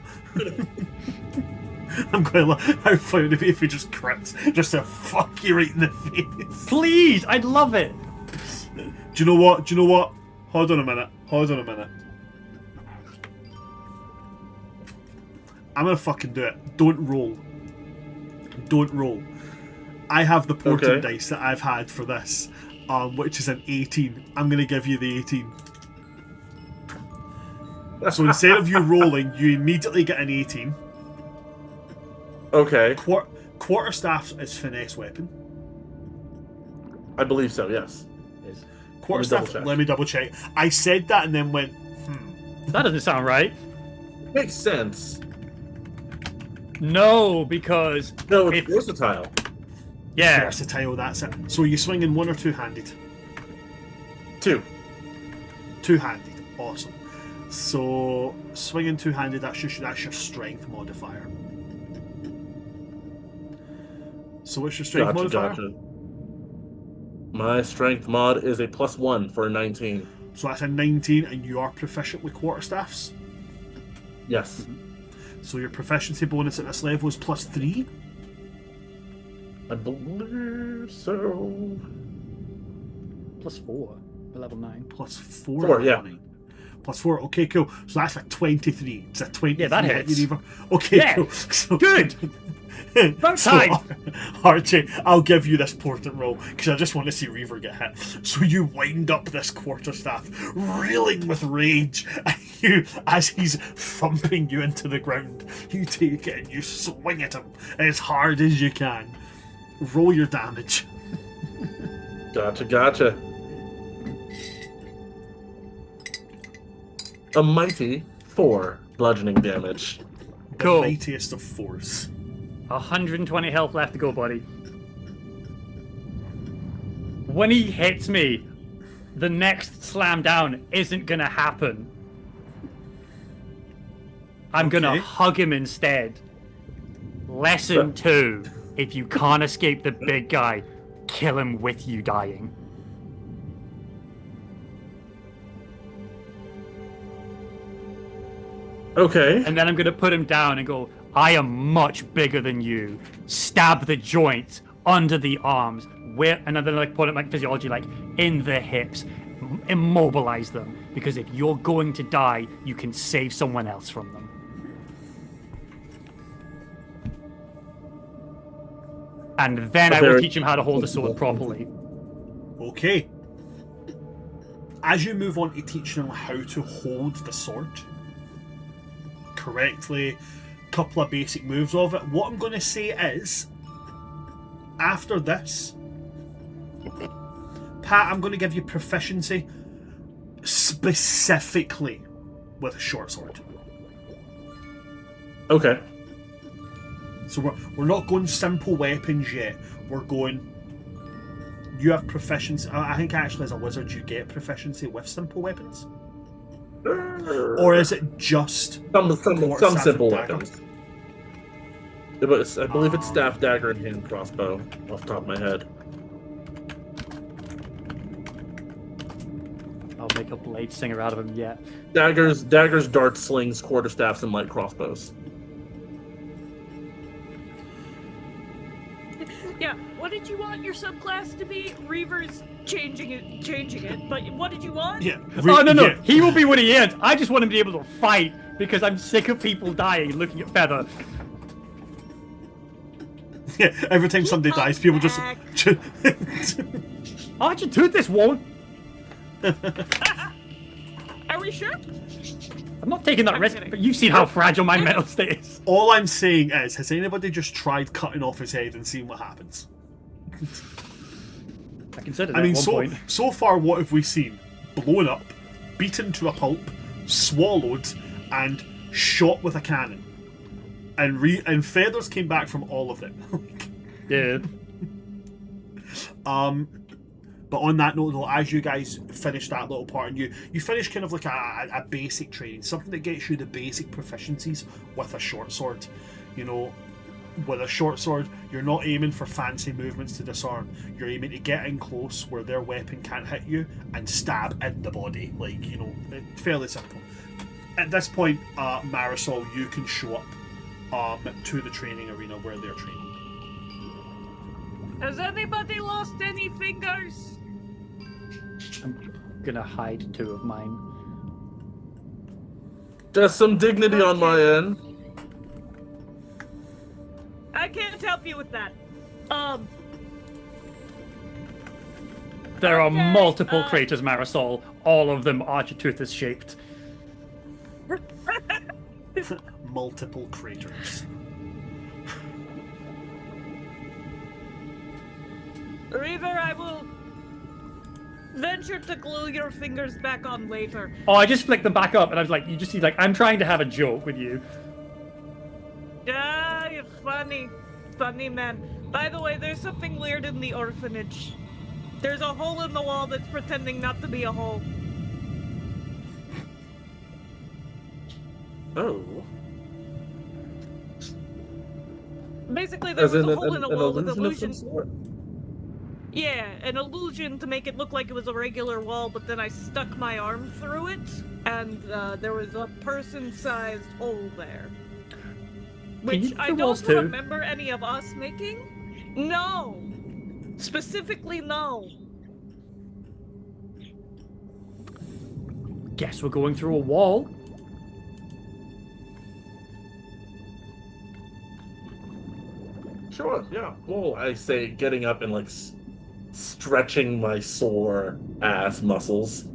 Speaker 1: I'm going to how funny would it be if he just crits, just to fuck you right in the face.
Speaker 3: Please, I'd love it.
Speaker 1: Do you know what? Hold on a minute. I'm gonna fucking do it. Don't roll. I have the portent dice that I've had for this, which is an 18. I'm gonna give you the 18. So instead of you rolling, you immediately get an 18.
Speaker 2: Okay.
Speaker 1: Quarterstaff is finesse weapon.
Speaker 2: I believe so, yes.
Speaker 1: Quarterstaff, let me double check. I said that and then went,
Speaker 3: That doesn't sound right.
Speaker 2: Makes sense.
Speaker 3: No, because
Speaker 2: No, it's versatile.
Speaker 3: yeah,
Speaker 1: versatile, that's it. So are you swinging one or two-handed?
Speaker 2: 2.
Speaker 1: Two-handed, awesome. So swinging two-handed, that's your strength modifier. So what's your strength modifier?
Speaker 2: Gotcha. My strength mod is a +1 for a 19.
Speaker 1: So that's a 19, and you are proficient with quarterstaffs.
Speaker 2: Yes.
Speaker 1: So your proficiency bonus at this level is +3.
Speaker 2: I believe so.
Speaker 3: +4 for level 9.
Speaker 1: +4.
Speaker 2: Four, yeah.
Speaker 1: +4. Okay, cool. So that's a 23. It's a 23.
Speaker 3: Yeah, that hits.
Speaker 1: Okay,
Speaker 3: Yeah.
Speaker 1: cool. So,
Speaker 3: Good. About
Speaker 1: so,
Speaker 3: time.
Speaker 1: Archie, I'll give you this portent roll because I just want to see Reaver get hit. So you wind up this quarterstaff, reeling with rage, and as he's thumping you into the ground, you take it and you swing at him as hard as you can. Roll your damage.
Speaker 2: Gotcha. A mighty 4 bludgeoning damage.
Speaker 3: Cool.
Speaker 1: The mightiest of 4s.
Speaker 3: 120 health left to go, buddy. When he hits me, the next slam down isn't gonna happen. I'm gonna hug him instead. Lesson 2. If you can't escape the big guy, kill him with you dying.
Speaker 2: Okay.
Speaker 3: And then I'm gonna put him down and go, I am much bigger than you. Stab the joint under the arms. And then like put it like physiology, like in the hips. Immobilize them. Because if you're going to die, you can save someone else from them. And then I will teach him how to hold a sword properly.
Speaker 1: Okay. As you move on to teaching him how to hold the sword correctly, couple of basic moves of it, what I'm going to say is, after this, Pat, I'm going to give you proficiency specifically with a short sword.
Speaker 2: Okay.
Speaker 1: So we're not going simple weapons yet. We're going. You have proficiency. I think actually as a wizard you get proficiency with simple weapons, or is it just
Speaker 2: some simple
Speaker 1: dagger?
Speaker 2: weapons? I believe it's staff, dagger, and hand crossbow. Off the top of my head.
Speaker 3: I'll make a blade singer out of him yet.
Speaker 2: Daggers, darts, slings, quarterstaffs, and light crossbows.
Speaker 4: Yeah, what did you want your subclass to be? Reaver's changing it, but what did you want?
Speaker 1: Yeah.
Speaker 3: No.
Speaker 1: Yeah.
Speaker 3: He will be what he is. I just want him to be able to fight because I'm sick of people dying looking at Feather.
Speaker 1: Yeah. Every time somebody dies, people just.
Speaker 3: Archie, toot this won't.
Speaker 4: Are we sure?
Speaker 3: I'm not taking that
Speaker 4: I'm
Speaker 3: risk,
Speaker 4: kidding.
Speaker 3: but you've seen how fragile my mental state is.
Speaker 1: All I'm saying is, has anybody just tried cutting off his head and seeing what happens?
Speaker 3: I considered
Speaker 1: I mean,
Speaker 3: at one point.
Speaker 1: so far, what have we seen? Blown up, beaten to a pulp, swallowed, and shot with a cannon. And feathers came back from all of them.
Speaker 3: Yeah.
Speaker 1: But on that note, though, as you guys finish that little part, and you finish kind of like a basic training, something that gets you the basic proficiencies with a short sword. You know, with a short sword, you're not aiming for fancy movements to disarm. You're aiming to get in close where their weapon can't hit you and stab in the body. Like, you know, fairly simple. At this point, Marisol, you can show up to the training arena where they're training.
Speaker 4: Has anybody lost any fingers?
Speaker 3: I'm gonna hide 2 of mine.
Speaker 2: Just some dignity on my end.
Speaker 4: I can't help you with that.
Speaker 3: There are
Speaker 4: Okay,
Speaker 3: multiple craters, Marisol. All of them Architooth is shaped.
Speaker 1: Multiple craters.
Speaker 4: Reaver, I will venture to glue your fingers back on later.
Speaker 3: Oh, I just flicked them back up, and I was like, you just see, like, I'm trying to have a joke with you.
Speaker 4: Ah, you're funny. Funny man. By the way, there's something weird in the orphanage. There's a hole in the wall that's pretending not to be a hole.
Speaker 2: Oh.
Speaker 4: Basically, there was
Speaker 2: As in
Speaker 4: a hole in the wall with
Speaker 2: illusion of some
Speaker 4: illusion.
Speaker 2: sort?
Speaker 4: Yeah, an illusion to make it look like it was a regular wall, but then I stuck my arm through it, and there was a person-sized hole there. Which I don't remember any of us making. No! Specifically, no.
Speaker 3: Guess we're going through a wall.
Speaker 2: Sure, yeah. Well, I say getting up and like stretching my sore ass muscles.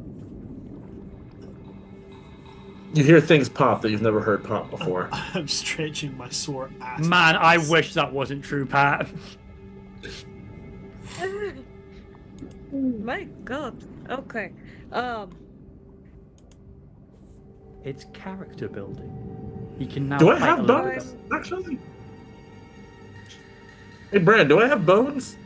Speaker 2: You hear things pop that you've never heard pop before.
Speaker 1: I'm stretching my sore ass.
Speaker 3: Man, I wish that wasn't true, Pat.
Speaker 4: My God. Okay.
Speaker 3: It's character building. You can now.
Speaker 2: Do I
Speaker 3: fight
Speaker 2: have
Speaker 3: a little
Speaker 2: bones?
Speaker 3: bit.
Speaker 2: Actually? Hey, Brand, do I have bones?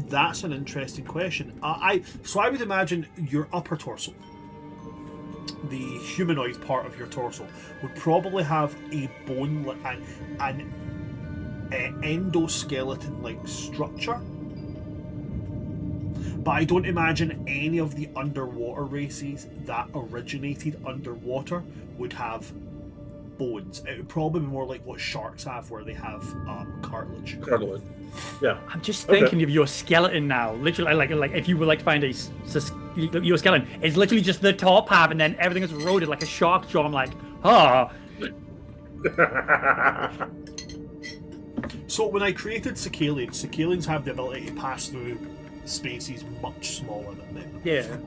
Speaker 1: That's an interesting question. So I would imagine your upper torso, the humanoid part of your torso, would probably have a bone, an endoskeleton-like structure. But I don't imagine any of the underwater races that originated underwater would have bones. It would probably be more like what sharks have, where they have cartilage.
Speaker 2: Cartilage. Yeah.
Speaker 3: I'm just thinking of your skeleton now. Literally, like if you would like to find your skeleton, it's literally just the top half, and then everything is eroded like a shark jaw. I'm like,
Speaker 1: So when I created Cicalians have the ability to pass through spaces much smaller than them.
Speaker 3: Yeah.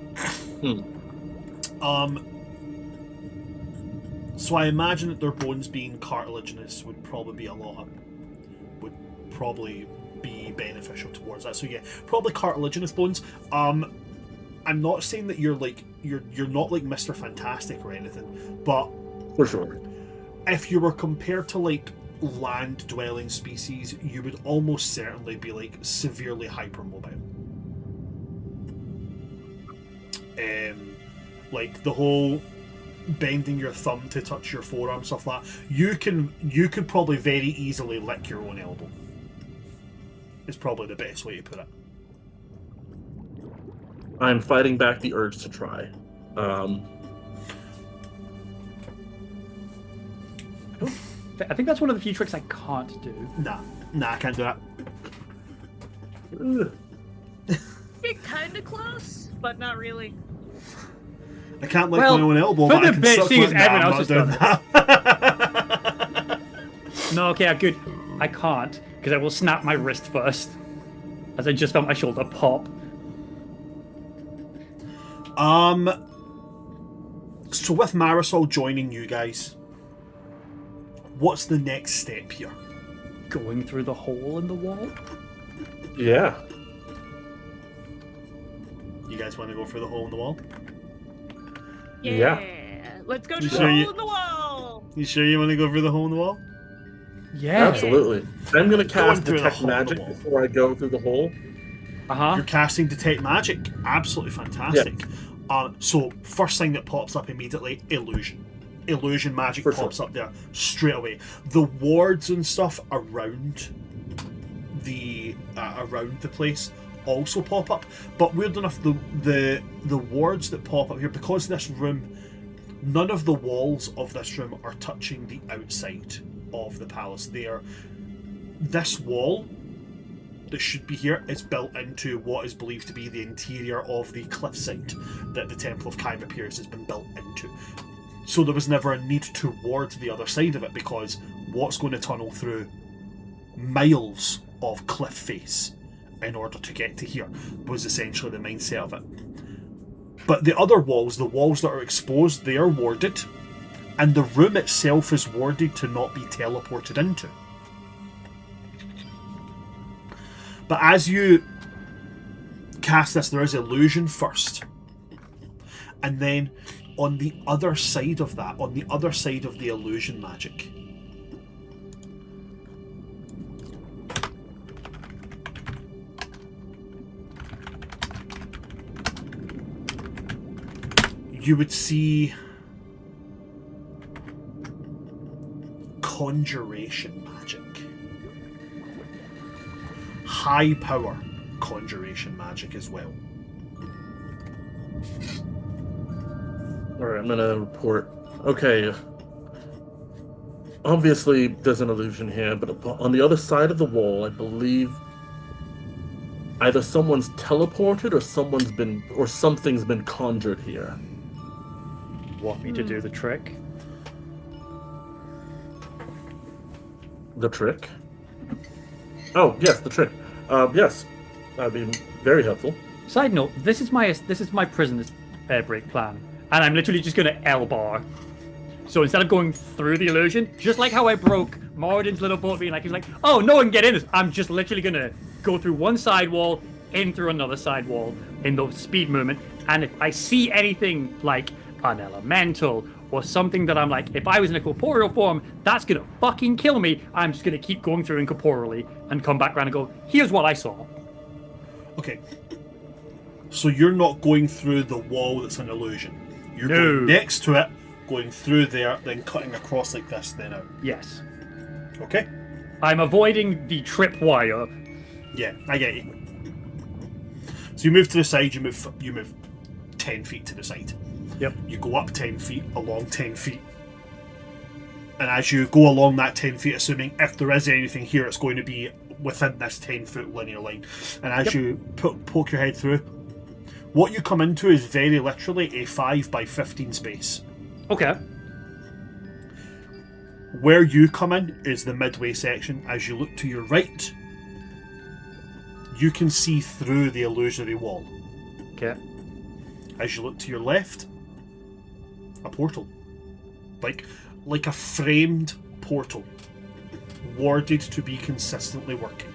Speaker 1: So I imagine that their bones being cartilaginous would probably be be beneficial towards that. So yeah, probably cartilaginous bones. I'm not saying that you're not like Mr. Fantastic or anything, but
Speaker 2: For sure.
Speaker 1: if you were compared to like land dwelling species, you would almost certainly be like severely hypermobile. Like the whole bending your thumb to touch your forearm, stuff like that. You could probably very easily lick your own elbow. Is probably the best way to put it.
Speaker 2: I'm fighting back the urge to try.
Speaker 3: I think that's one of the few tricks I can't do.
Speaker 1: Nah, I can't do that.
Speaker 4: Get kinda close, but not really.
Speaker 1: I can't lick my own elbow, but I can suck
Speaker 3: seeing as
Speaker 1: my...
Speaker 3: everyone
Speaker 1: Nah,
Speaker 3: else
Speaker 1: I'm
Speaker 3: has
Speaker 1: not
Speaker 3: done
Speaker 1: doing that.
Speaker 3: No, okay, good. I can't, because I will snap my wrist first. As I just felt my shoulder pop.
Speaker 1: So with Marisol joining you guys, what's the next step here?
Speaker 3: Going through the hole in the wall?
Speaker 2: Yeah.
Speaker 1: You guys want to go through the hole in the wall?
Speaker 2: Yeah.
Speaker 4: Let's go to
Speaker 1: You
Speaker 4: the
Speaker 1: sure
Speaker 4: hole
Speaker 1: you-
Speaker 4: in the wall.
Speaker 1: You sure you want to go through the hole in the wall?
Speaker 3: Yeah.
Speaker 2: Absolutely. I'm going to cast
Speaker 1: through the
Speaker 2: Detect
Speaker 1: hole in the
Speaker 2: Magic
Speaker 1: wall.
Speaker 2: before I go through the hole.
Speaker 1: You're casting Detect Magic. Absolutely fantastic. So, first thing that pops up immediately, Illusion. Illusion magic
Speaker 2: For
Speaker 1: pops
Speaker 2: sure.
Speaker 1: up there straight away. The wards and stuff around the place also pop up, but weird enough, the wards that pop up here, because this room, none of the walls of this room are touching the outside of the palace. This wall that should be here is built into what is believed to be the interior of the cliffside that the Temple of Chimepiers has been built into. So there was never a need to ward the other side of it, because what's going to tunnel through miles of cliff face in order to get to here was essentially the mindset of it. But the other walls, the walls that are exposed, they are warded, and the room itself is warded to not be teleported into. But as you cast this, there is illusion first, and then on the other side of that, on the other side of the illusion magic, you would see conjuration magic. High power conjuration magic as well.
Speaker 2: Alright, I'm going to report. Okay. Obviously, there's an illusion here, but on the other side of the wall, I believe either someone's teleported or something's been conjured here.
Speaker 3: Want me to do the trick?
Speaker 2: The trick? Oh, yes, the trick. Yes, that'd be very helpful.
Speaker 3: Side note: this is my prisoner's break plan, and I'm literally just gonna L-bar. So instead of going through the illusion, just like how I broke Moradin's little boat, being like, he's like, oh, no one can get in this. I'm just literally gonna go through one side wall, in through another side wall in the speed movement. And if I see anything like an elemental or something that I'm like, if I was in a corporeal form, that's gonna fucking kill me, I'm just gonna keep going through incorporeally and come back around and go, here's what I saw.
Speaker 1: Okay. So you're not going through the wall that's an illusion. You're
Speaker 3: No.
Speaker 1: going next to it, going through there, then cutting across like this, then out.
Speaker 3: Yes.
Speaker 1: Okay?
Speaker 3: I'm avoiding the tripwire.
Speaker 1: Yeah, I get you. So you move to the side, you move 10 feet to the side.
Speaker 3: Yep.
Speaker 1: You go up 10 feet, along 10 feet. And as you go along that 10 feet, assuming if there is anything here, it's going to be within this 10-foot linear line. And as you poke your head through, what you come into is very literally a 5 by 15 space.
Speaker 3: Okay.
Speaker 1: Where you come in is the midway section. As you look to your right, you can see through the illusory wall.
Speaker 3: Okay.
Speaker 1: As you look to your left, a portal. Like a framed portal. Warded to be consistently working.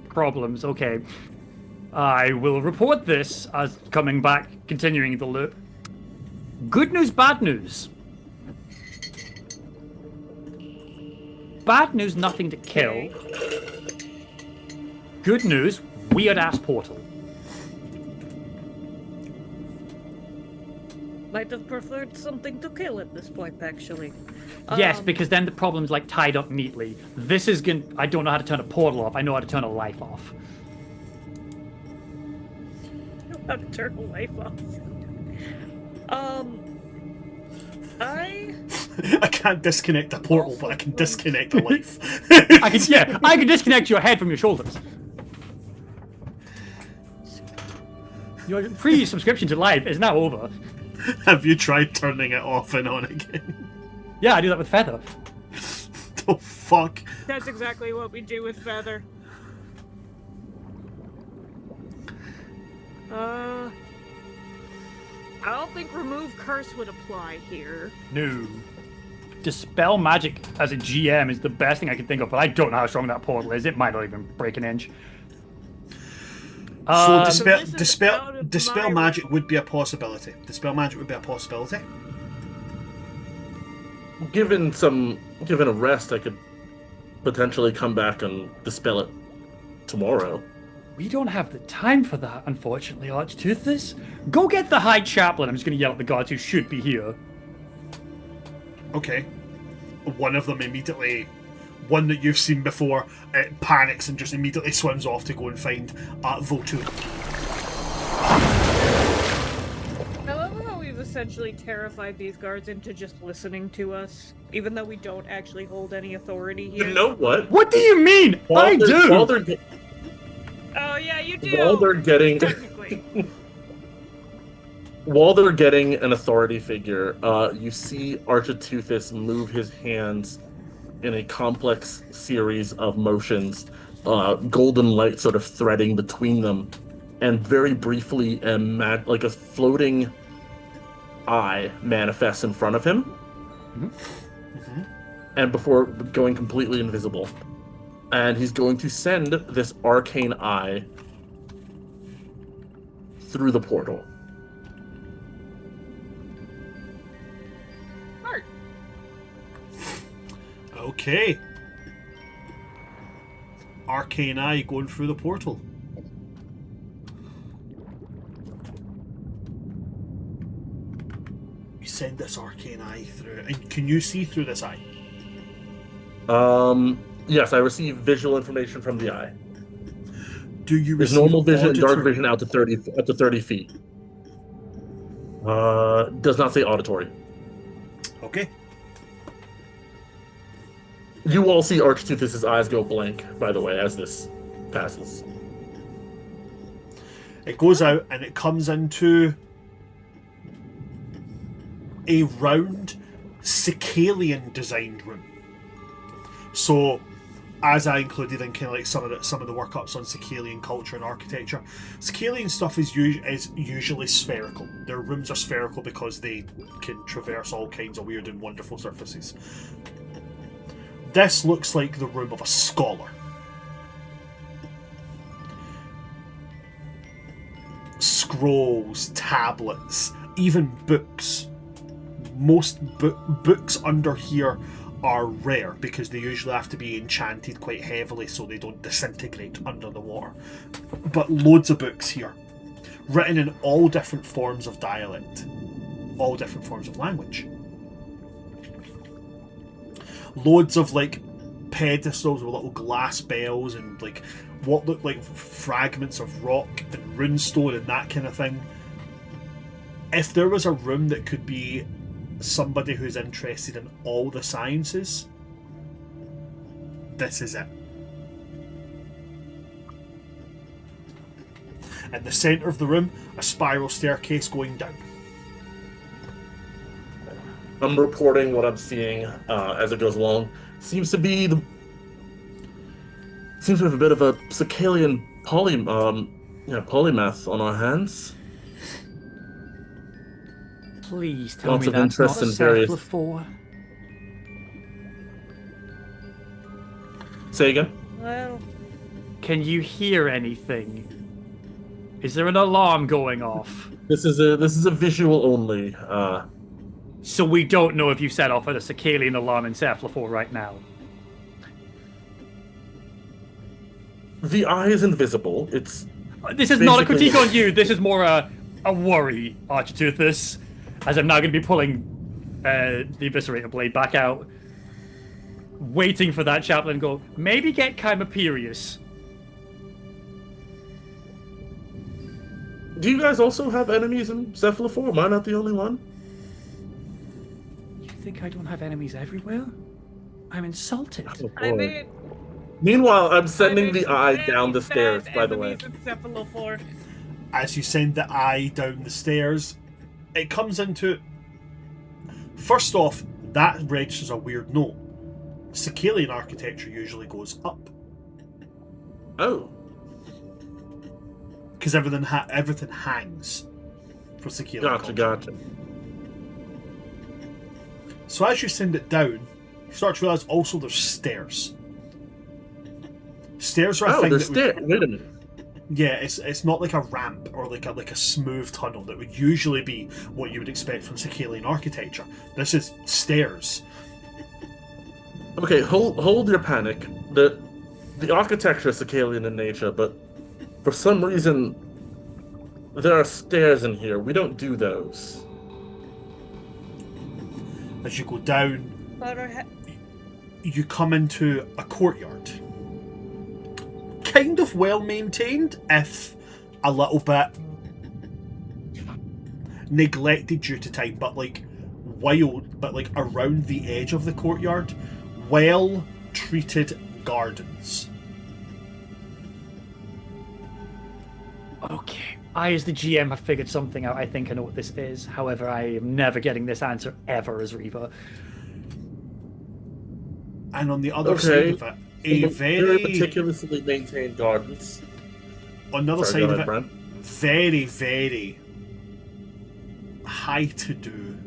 Speaker 3: Problems. Okay. I will report this as coming back, continuing the loop. Good news, bad news. Bad news, nothing to kill. Good news, weird ass portal.
Speaker 4: Might have preferred something to kill at this point, actually.
Speaker 3: Yes, because then the problem's like tied up neatly. This is gonna. I don't know how to turn a portal off. I know how to turn a life off.
Speaker 4: How to turn a life off.
Speaker 1: I can't disconnect a portal, but I can disconnect a life.
Speaker 3: I can disconnect your head from your shoulders. Your free subscription to life is now over.
Speaker 1: Have you tried turning it off and on again?
Speaker 3: Yeah, I do that with Feather.
Speaker 1: Oh, fuck.
Speaker 4: That's exactly what we do with Feather. I don't think remove curse would apply here.
Speaker 3: No. Dispel magic as a GM is the best thing I can think of, but I don't know how strong that portal is. It might not even break an inch.
Speaker 1: So
Speaker 4: this is out of
Speaker 1: dispel
Speaker 4: my
Speaker 1: magic would be a possibility. Dispel magic would be a possibility.
Speaker 2: given a rest, I could potentially come back and dispel it tomorrow.
Speaker 3: We don't have the time for that, unfortunately, Archtoothus. Go get the High Chaplain. I'm just going to yell at the guards who should be here.
Speaker 1: Okay. One of them immediately, one that you've seen before, panics and just immediately swims off to go and find Votu.
Speaker 4: I love how we've essentially terrified these guards into just listening to us, even though we don't actually hold any authority here.
Speaker 2: You know what?
Speaker 3: What do you mean? I do!
Speaker 4: Oh yeah, you do!
Speaker 2: While they're getting...
Speaker 4: Technically.
Speaker 2: While they're getting an authority figure, you see Archtoothus move his hands in a complex series of motions, golden light sort of threading between them, and very briefly, like a floating eye manifests in front of him, and before going completely invisible. And he's going to send this arcane eye through the portal.
Speaker 1: Okay. Arcane eye going through the portal. You send this arcane eye through, and can you see through this eye?
Speaker 2: Yes, I receive visual information from the eye.
Speaker 1: Do you
Speaker 2: There's
Speaker 1: receive
Speaker 2: normal vision and dark
Speaker 1: auditory?
Speaker 2: vision out to 30 feet. Does not say auditory.
Speaker 1: Okay.
Speaker 2: You all see Archtoothus' eyes go blank, by the way, as this passes.
Speaker 1: It goes out and it comes into a round Sicalian designed room. So, as I included in kind of like some of the workups on Sicalian culture and architecture, Sicalian stuff is usually spherical. Their rooms are spherical because they can traverse all kinds of weird and wonderful surfaces. This looks like the room of a scholar. Scrolls, tablets, even books. Most books under here are rare because they usually have to be enchanted quite heavily so they don't disintegrate under the water. But loads of books here, written in all different forms of dialect, all different forms of language. Loads of like pedestals with little glass bells and like what look like fragments of rock and runestone and that kind of thing. If there was a room that could be somebody who's interested in all the sciences, this is it. In the centre of the room, a spiral staircase going down.
Speaker 2: I'm reporting what I'm seeing as it goes along. Seems to have a bit of a Sicalian polymath on our hands.
Speaker 3: Please tell
Speaker 2: Lots
Speaker 3: me
Speaker 2: of
Speaker 3: that's not
Speaker 2: interest
Speaker 3: a
Speaker 2: in various-
Speaker 3: cephalophore.
Speaker 2: Say again?
Speaker 4: Well,
Speaker 3: Can you hear anything? Is there an alarm going off?
Speaker 2: This is a visual only.
Speaker 3: So we don't know if you set off a Sicalian alarm in cephalophore right now.
Speaker 2: The eye is invisible. It's
Speaker 3: This is not a
Speaker 2: basically-
Speaker 3: critique on you. This is more a worry, Archtoothus, as I'm now going to be pulling the Eviscerator Blade back out, waiting for that chaplain to go, maybe get Chimoperius.
Speaker 2: Do you guys also have enemies in cephalophore? Am I not the only one?
Speaker 3: You think I don't have enemies everywhere? I'm insulted.
Speaker 2: Oh,
Speaker 4: I
Speaker 2: boy.
Speaker 4: mean,
Speaker 2: Meanwhile, I'm sending
Speaker 4: I
Speaker 2: the
Speaker 4: mean,
Speaker 2: eye
Speaker 4: very
Speaker 2: down the stairs,
Speaker 4: bad
Speaker 2: by the way.
Speaker 4: enemies in cephalophore.
Speaker 1: As you send the eye down the stairs, it comes into... First off, that registers a weird note. Sicilian architecture usually goes up.
Speaker 2: Oh.
Speaker 1: Because everything hangs for Sicilian
Speaker 2: Gotcha,
Speaker 1: culture.
Speaker 2: gotcha.
Speaker 1: So as you send it down, you start to realise also there's stairs. Stairs are a
Speaker 2: Oh,
Speaker 1: thing
Speaker 2: there's
Speaker 1: that
Speaker 2: stairs. Wait a minute.
Speaker 1: Yeah, it's not like a ramp or like a smooth tunnel that would usually be what you would expect from Sicilian architecture. This is stairs.
Speaker 2: Okay, hold your panic. The architecture is Sicilian in nature, but for some reason there are stairs in here. We don't do those.
Speaker 1: As you go down,
Speaker 4: But
Speaker 1: you come into a courtyard. Kind of well maintained, if a little bit neglected due to time, but like wild, but like around the edge of the courtyard, well treated gardens.
Speaker 3: Okay. I, as the GM, have figured something out. I think I know what this is. However, I am never getting this answer ever as Reaver.
Speaker 1: And on the other
Speaker 2: Okay.
Speaker 1: side of it, a
Speaker 2: very meticulously maintained gardens.
Speaker 1: on the other
Speaker 2: Sorry,
Speaker 1: side
Speaker 2: go
Speaker 1: of
Speaker 2: ahead,
Speaker 1: it,
Speaker 2: Brent.
Speaker 1: very, very high-to-do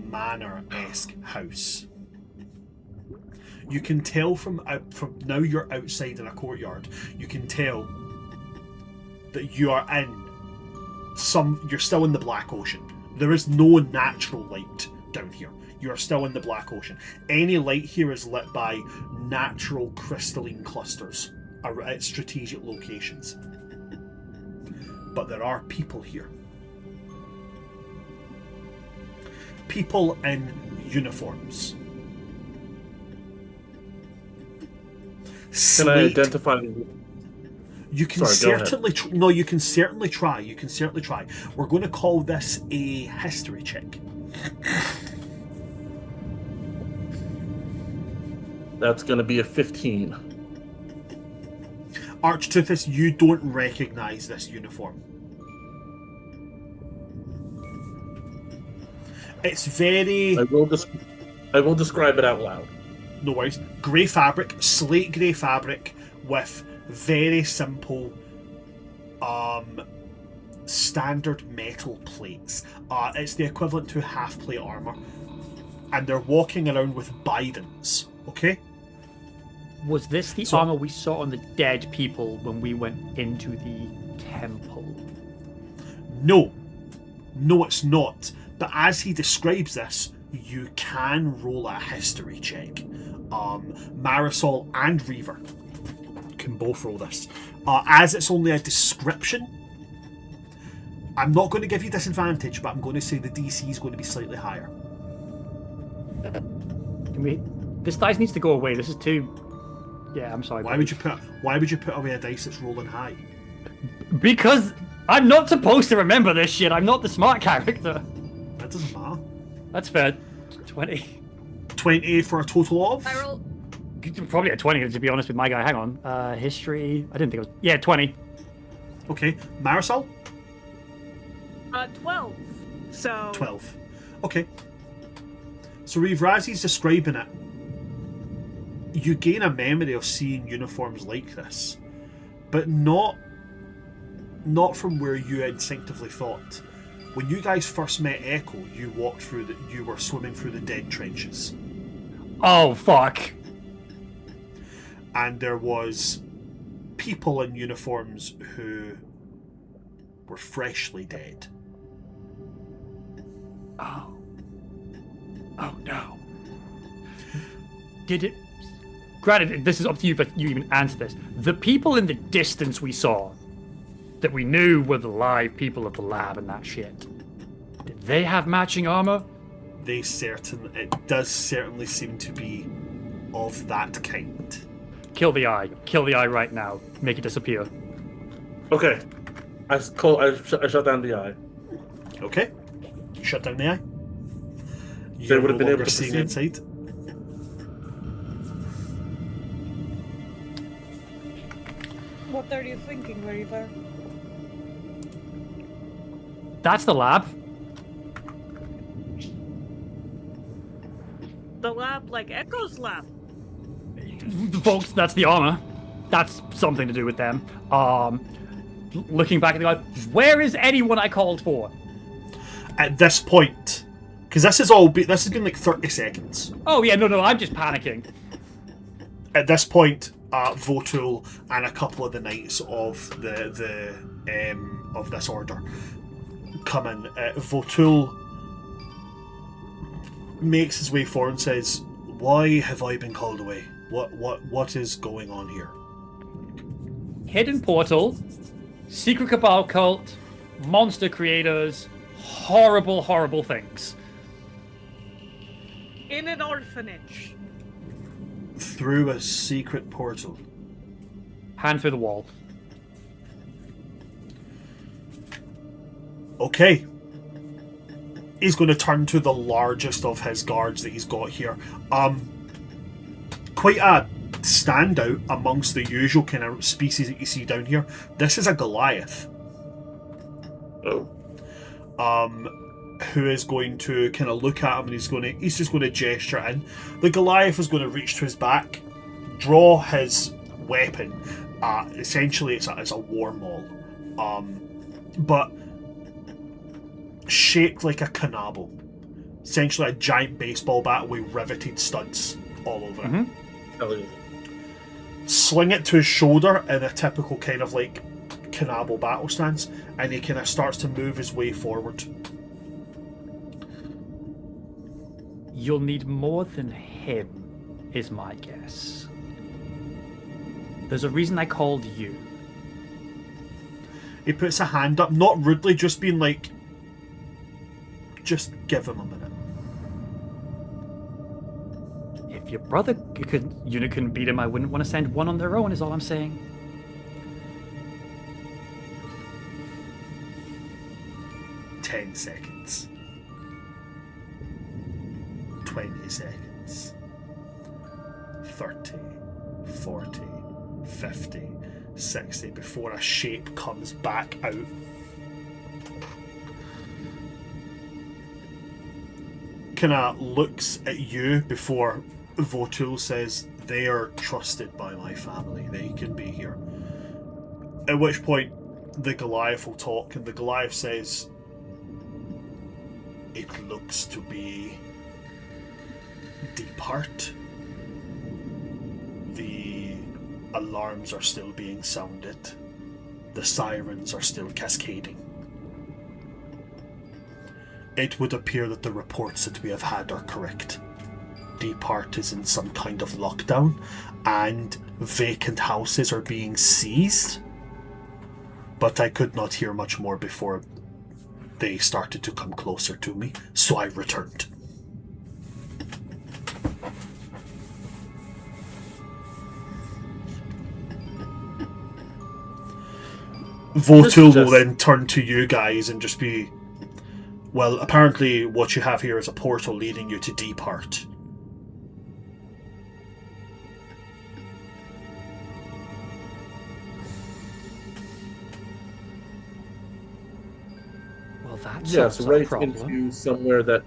Speaker 1: manor-esque house. You can tell from now you're outside in a courtyard. You can tell that you are you're still in the Black Ocean. There is no natural light down here. You are still in the Black Ocean. Any light here is lit by natural crystalline clusters at strategic locations. But there are people here. People in uniforms.
Speaker 2: Can I identify them?
Speaker 1: You can
Speaker 2: Sorry, go
Speaker 1: certainly no. You can certainly try. You can certainly try. We're going to call this a history check.
Speaker 2: That's going to be a 15.
Speaker 1: Archtoothus, you don't recognise this uniform. It's very...
Speaker 2: I will describe it out loud.
Speaker 1: No worries. Grey fabric, slate grey fabric with very simple standard metal plates. It's the equivalent to half plate armour. And they're walking around with bidons, okay?
Speaker 3: Was this the armor we saw on the dead people when we went into the temple?
Speaker 1: No. No, it's not. But as he describes this, you can roll a history check. Marisol and Reaver can both roll this. As it's only a description, I'm not going to give you disadvantage, but I'm going to say the DC is going to be slightly higher.
Speaker 3: Can we? This dice needs to go away. This is too. Yeah, I'm sorry.
Speaker 1: Why would you put away a dice that's rolling high?
Speaker 3: Because I'm not supposed to remember this shit. I'm not the smart character.
Speaker 1: That doesn't matter.
Speaker 3: That's fair. 20.
Speaker 1: 20 for a total of?
Speaker 4: I roll.
Speaker 3: Probably a 20 to be honest with my guy. Hang on. History. I didn't think it was. Yeah, 20.
Speaker 1: Okay. Marisol?
Speaker 4: 12. So
Speaker 1: 12. Okay. So Reeve, as he's describing it, you gain a memory of seeing uniforms like this, but not from where you instinctively thought. When you guys first met Echo, you were swimming through the dead trenches.
Speaker 3: Oh fuck.
Speaker 1: And there was people in uniforms who were freshly dead.
Speaker 3: Oh. Oh no. Did it... Granted, this is up to you if you even answer this. The people in the distance we saw, that we knew were the live people of the lab and that shit, did they have matching armor?
Speaker 1: It does certainly seem to be of that kind.
Speaker 3: Kill the eye. Kill the eye right now. Make it disappear.
Speaker 2: Okay. I shut down the eye.
Speaker 1: Okay. Shut down the eye.
Speaker 2: They
Speaker 1: You're
Speaker 2: would have
Speaker 1: no
Speaker 2: been able
Speaker 1: longer
Speaker 2: to
Speaker 1: seeing
Speaker 2: proceed?
Speaker 1: inside.
Speaker 4: what are you thinking, Reaver?
Speaker 3: That's the lab.
Speaker 4: The lab, like Echo's lab.
Speaker 3: Folks, that's the armor. That's something to do with them. Looking back at the guy, where is anyone I called for?
Speaker 1: At this point, because this has been like 30 seconds.
Speaker 3: Oh yeah, no, I'm just panicking.
Speaker 1: At this point, Votul and a couple of the knights of of this order come in. Votul makes his way forward and says, Why have I been called away? What is going on here?
Speaker 3: Hidden portal, secret cabal cult, monster creators, horrible, horrible things.
Speaker 4: In an orphanage.
Speaker 1: Through a secret portal.
Speaker 3: Hand through the wall.
Speaker 1: Okay. He's going to turn to the largest of his guards that he's got here. Quite a standout amongst the usual kind of species that you see down here. This is a Goliath.
Speaker 2: Oh.
Speaker 1: Who is going to kind of look at him, and he's just going to gesture in. The Goliath is going to reach to his back, draw his weapon. Essentially, it's a war maul, but shaped like a canabo. Essentially, a giant baseball bat with riveted studs all over it.
Speaker 2: Hell yeah.
Speaker 1: Sling it to his shoulder in a typical kind of like canabo battle stance, and he kind of starts to move his way forward.
Speaker 3: You'll need more than him, is my guess. There's a reason I called you.
Speaker 1: He puts a hand up, not rudely, just being like, just give him a minute.
Speaker 3: If your brother unit couldn't beat him, I wouldn't want to send one on their own, is all I'm saying.
Speaker 1: "10 seconds. 20 seconds. 30, 40, 50, 60, before a shape comes back out. Kinda looks at you before Votul says, "They are trusted by my family. They can be here." At which point, the Goliath will talk, and the Goliath says, "It looks to be Deep Heart. The alarms are still being sounded. The sirens are still cascading. It would appear that the reports that we have had are correct. Deep Heart is in some kind of lockdown, and vacant houses are being seized. But I could not hear much more before they started to come closer to me, so I returned." Votul will then turn to you guys and just be, "Well, apparently what you have here is a portal leading you to Deep Heart."
Speaker 3: Well, that's
Speaker 2: Yes,
Speaker 3: a
Speaker 2: right
Speaker 3: problem.
Speaker 2: into somewhere that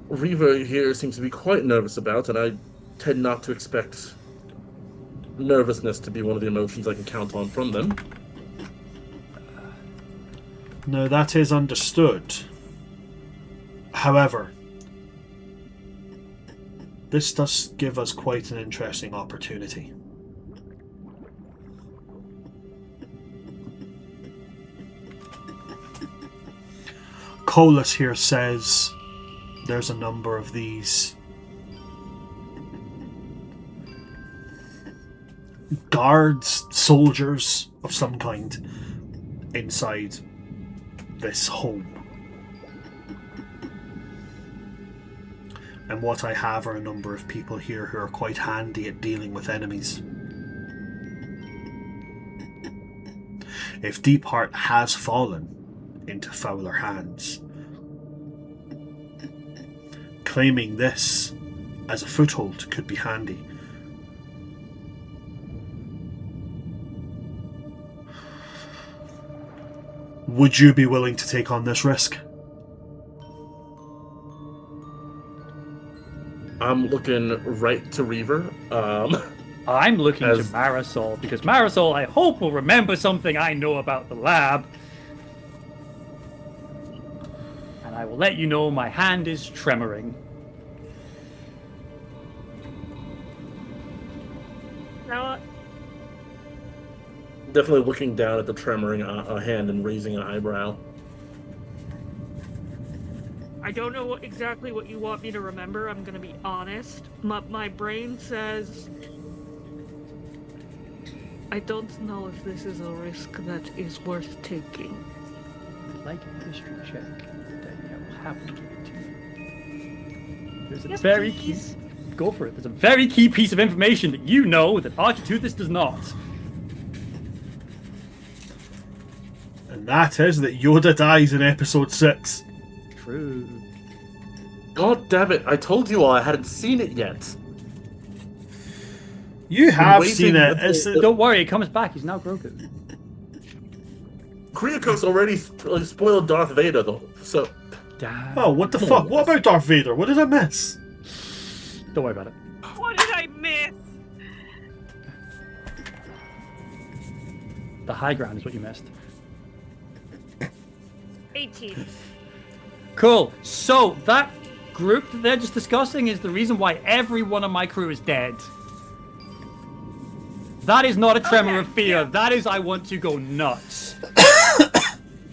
Speaker 2: Riva here seems to be quite nervous about, and I tend not to expect nervousness to be one of the emotions I can count on from them.
Speaker 1: No, that is understood. However, this does give us quite an interesting opportunity. Colas here says there's a number of these guards, soldiers of some kind inside this home. And what I have are a number of people here who are quite handy at dealing with enemies. If Deep Heart has fallen into fouler hands, claiming this as a foothold could be handy. Would you be willing to take on this risk?
Speaker 2: I'm looking right to Reaver.
Speaker 3: I'm looking to
Speaker 2: As-
Speaker 3: Marisol, because Marisol, I hope, will remember something I know about the lab. And I will let you know my hand is tremoring.
Speaker 4: Now,
Speaker 2: Definitely looking down at the tremoring hand and raising an eyebrow.
Speaker 4: I don't know exactly what you want me to remember. I'm gonna be honest. My brain says I don't know if this is a risk that is worth taking.
Speaker 3: I'd like a history check. Then I will happily give it to you. There's a
Speaker 4: Yes,
Speaker 3: very
Speaker 4: please.
Speaker 3: key. Go for it. There's a very key piece of information that you know that Architeuthis does not.
Speaker 1: And that is that Yoda dies in episode 6.
Speaker 3: True.
Speaker 2: God damn it! I told you all I hadn't seen it yet.
Speaker 1: You have
Speaker 2: waiting
Speaker 1: seen it.
Speaker 2: until-
Speaker 1: It's
Speaker 3: Don't worry, it comes back. He's now Grogu.
Speaker 2: Kriakos already spoiled Darth Vader, though. So
Speaker 3: Damn.
Speaker 1: oh, what the fuck? What about Darth Vader? What did I miss?
Speaker 3: Don't worry about it.
Speaker 4: What did I miss?
Speaker 3: The high ground is what you missed.
Speaker 4: 18.
Speaker 3: Cool. So that group that they're just discussing is the reason why every one of my crew is dead. That is not a tremor
Speaker 4: Okay,
Speaker 3: of fear.
Speaker 4: yeah.
Speaker 3: That is I want to go nuts.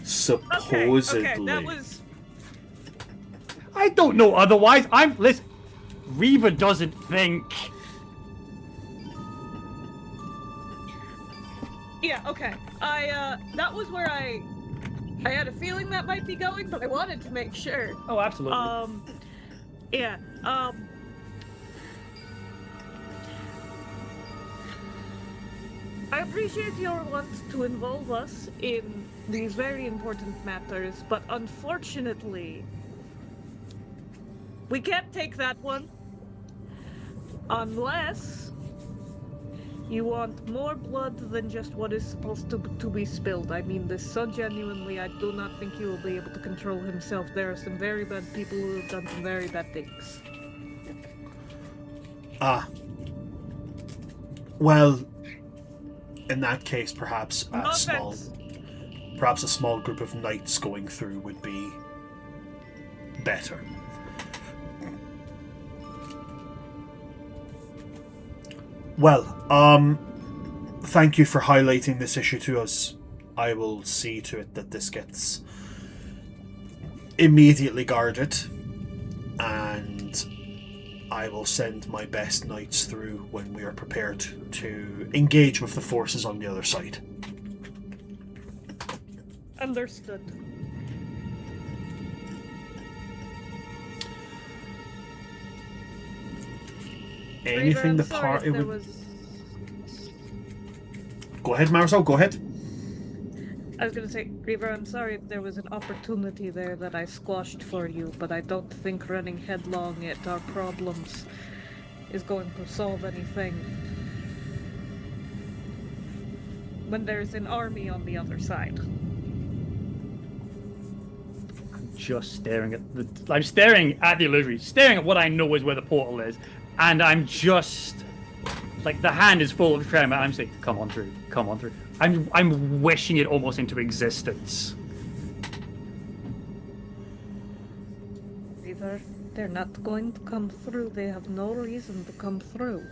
Speaker 1: Supposedly.
Speaker 4: Okay, that was.
Speaker 3: I don't know otherwise. Listen. Reva doesn't think.
Speaker 4: Yeah, okay. That was where I had a feeling that might be going, but I wanted to make sure.
Speaker 3: Oh, absolutely.
Speaker 4: Yeah, I appreciate your want to involve us in these very important matters, but unfortunately, we can't take that one unless you want more blood than just what is supposed to be spilled. I mean this so genuinely. I do not think he will be able to control himself. There are some very bad people who have done some very bad things.
Speaker 1: Well, in that case, perhaps
Speaker 4: No
Speaker 1: a small,
Speaker 4: offense.
Speaker 1: perhaps a small group of knights going through would be better. Well, thank you for highlighting this issue to us. I will see to it that this gets immediately guarded, and I will send my best knights through when we are prepared to engage with the forces on the other side.
Speaker 4: Understood.
Speaker 1: Anything the
Speaker 4: Reaver, I'm sorry
Speaker 1: party
Speaker 4: if there
Speaker 1: would...
Speaker 4: was...
Speaker 1: Go ahead, Marisol, go ahead.
Speaker 4: I was gonna say, Reaver, I'm sorry if there was an opportunity there that I squashed for you, but I don't think running headlong at our problems is going to solve anything. When there's an army on the other side.
Speaker 3: Just staring at the. I'm staring at the illusory, staring at what I know is where the portal is, and I'm just like the hand is full of tremor. I'm saying, "Come on through, come on through." I'm wishing it almost into existence.
Speaker 4: Reaver, they're not going to come through. They have no reason to come through.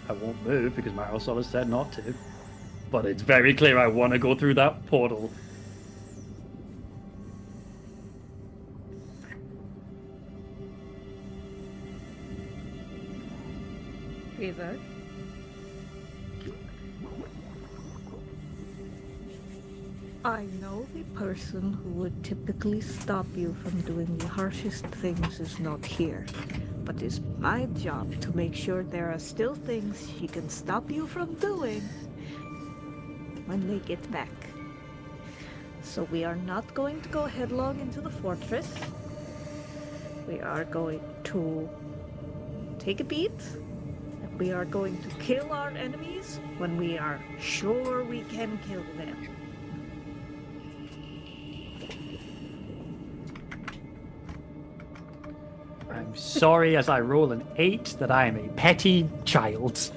Speaker 3: I won't move because Marisol has said not to, but it's very clear I want to go through that portal.
Speaker 4: Reaver? I know the person who would typically stop you from doing the harshest things is not here. But it's my job to make sure there are still things she can stop you from doing when they get back. So we are not going to go headlong into the fortress. We are going to take a beat. And we are going to kill our enemies when we are sure we can kill them.
Speaker 3: I'm sorry as I roll an 8 that I am a petty child,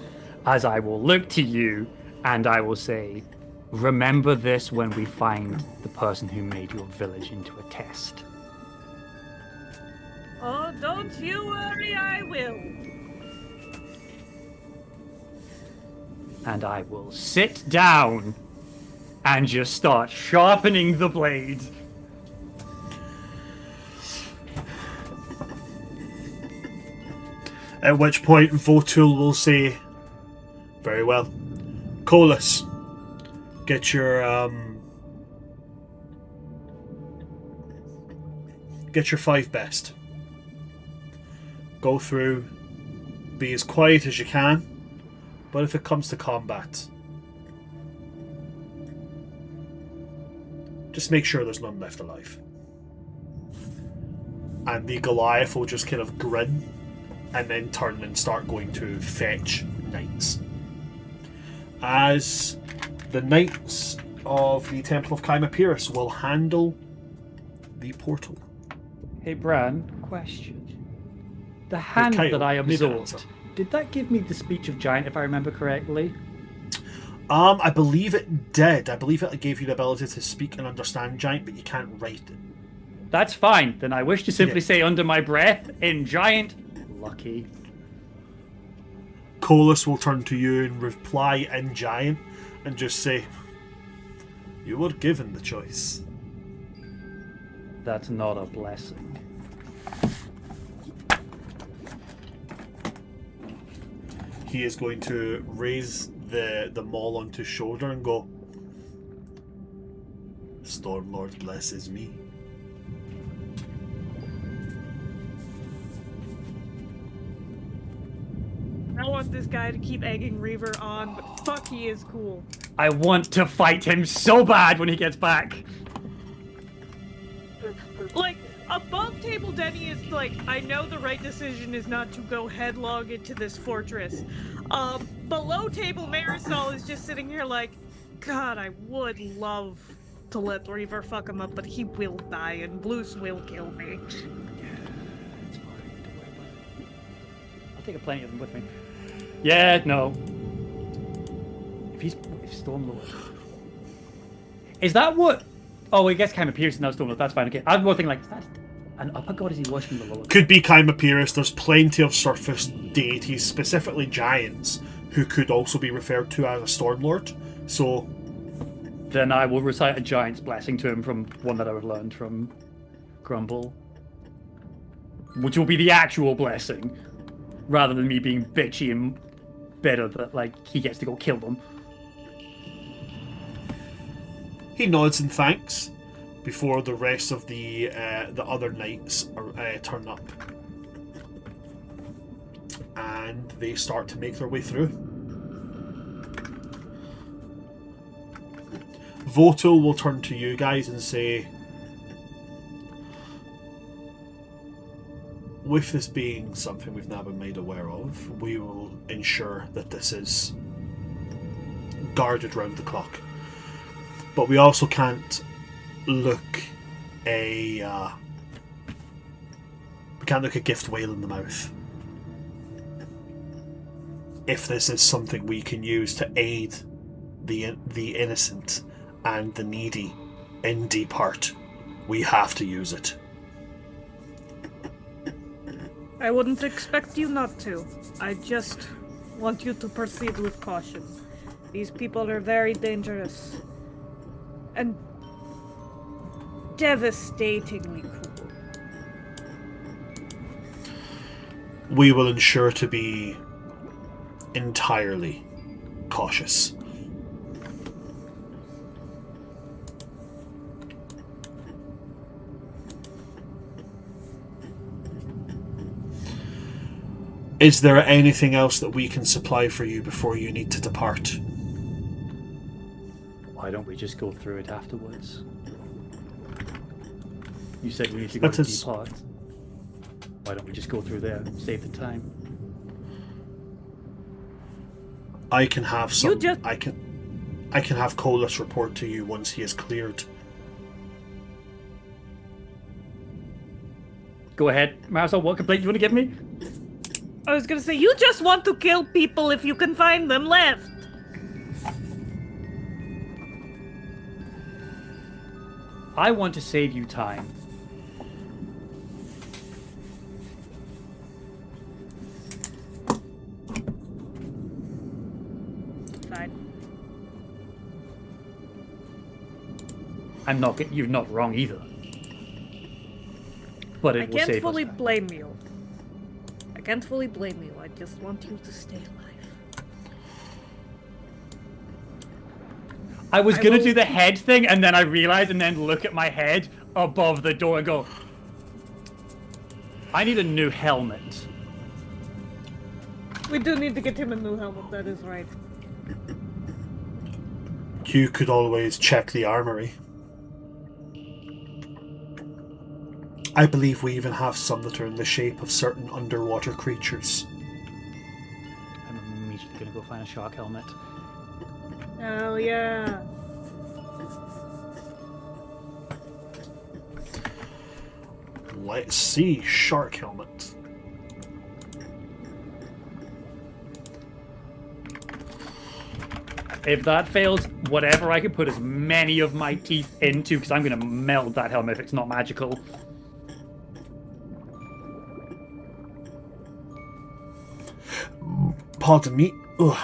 Speaker 3: as I will look to you and I will say, remember this when we find the person who made your village into a test.
Speaker 4: Oh, don't you worry, I will.
Speaker 3: And I will sit down and just start sharpening the blade.
Speaker 1: At which point Votul will say, very well. Colas, get your 5 best. Go through, be as quiet as you can, but if it comes to combat, just make sure there's none left alive. And the Goliath will just kind of grin and then turn and start going to fetch knights. As the knights of the Temple of Chimaepirus will handle the portal.
Speaker 3: Hey, Bran, question. The hand
Speaker 1: Kyle,
Speaker 3: that I
Speaker 1: need an
Speaker 3: absorbed,
Speaker 1: answer.
Speaker 3: did that give me the speech of giant, if I remember correctly?
Speaker 1: I believe it did. I believe it gave you the ability to speak and understand giant, but you can't write it.
Speaker 3: That's fine. Then I wish to simply
Speaker 1: Yeah.
Speaker 3: say under my breath, in giant, lucky.
Speaker 1: Colas will turn to you and reply in giant and just say, you were given the choice.
Speaker 3: That's not a blessing.
Speaker 1: He is going to raise the maul onto his shoulder and go, Stormlord blesses me.
Speaker 4: I want this guy to keep egging Reaver on, but fuck, he is cool.
Speaker 3: I want to fight him so bad when he gets back.
Speaker 4: Like, above table Denny is like, I know the right decision is not to go headlong into this fortress. Below table Marisol is just sitting here like, God, I would love to let Reaver fuck him up, but he will die and Blues will kill me.
Speaker 3: It's fine. Don't worry about it. I'll take plenty of them with me. Yeah, no. If Stormlord... Is that what... Oh, I guess Chimaepirus is now Stormlord. That's fine. Okay, I was more thinking like, is that an upper god? Is he worshiping the lower?
Speaker 1: Could be Chimaepirus. There's plenty of surface deities, specifically giants, who could also be referred to as a Stormlord. So,
Speaker 3: Then I will recite a giant's blessing to him from one that I would learned from Grumble, which will be the actual blessing, rather than me being bitchy and bitter that like he gets to go kill them.
Speaker 1: he nods in thanks before the rest of the other knights turn up, and they start to make their way through. Votul will turn to you guys and say, with this being something we've now been made aware of, we will ensure that this is guarded round the clock. But we also can't look we can't look a gift whale in the mouth. If this is something we can use to aid the innocent and the needy in Deep Heart, we have to use it.
Speaker 4: I wouldn't expect you not to. I just want you to proceed with caution. These people are very dangerous. And devastatingly cool.
Speaker 1: We will ensure to be entirely cautious. Is there anything else that we can supply for you before you need to depart?
Speaker 3: Why don't we just go through it afterwards? You said we need to go
Speaker 1: That
Speaker 3: to
Speaker 1: is-
Speaker 3: Deep Heart. Why don't we just go through there, save the time?
Speaker 1: I can have some.
Speaker 4: You just-
Speaker 1: I can have Colas report to you once he is cleared.
Speaker 3: Go ahead, Marisol. What complaint do you want to give me?
Speaker 4: I was gonna say, you just want to kill people if you can find them left.
Speaker 3: I want to save you time. You're not wrong either. But
Speaker 4: I
Speaker 3: it will
Speaker 4: can't
Speaker 3: save
Speaker 4: fully
Speaker 3: us.
Speaker 4: blame you. I can't fully blame you. I just want you to stay alive.
Speaker 3: I was
Speaker 4: I
Speaker 3: gonna
Speaker 4: will-
Speaker 3: do the head thing, and then I realized, and then look at my head above the door and go, I need a new helmet.
Speaker 4: We do need to get him a new helmet, that is right.
Speaker 1: You could always check the armory. I believe we even have some that are in the shape of certain underwater creatures.
Speaker 3: I'm immediately gonna go find a shark helmet.
Speaker 4: Hell yeah.
Speaker 1: Let's see, shark helmet.
Speaker 3: If that fails, whatever I can put as many of my teeth into, because I'm gonna melt that helmet if it's not magical.
Speaker 1: Pardon me. Ugh.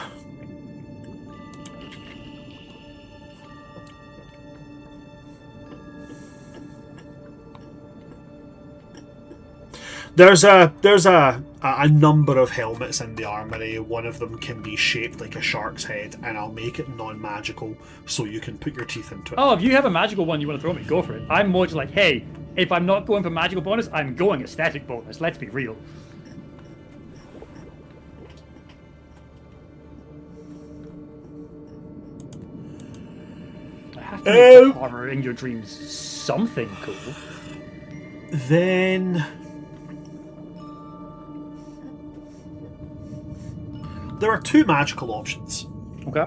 Speaker 1: There's a number of helmets in the armory. One of them can be shaped like a shark's head, and I'll make it non-magical so you can put your teeth into it.
Speaker 3: Oh, if you have a magical one you want to throw me, go for it. I'm more just like, hey, if I'm not going for magical bonus, I'm going aesthetic bonus. Let's be real. I have to make the armor in your dreams something cool.
Speaker 1: Then there are two magical options.
Speaker 3: Okay.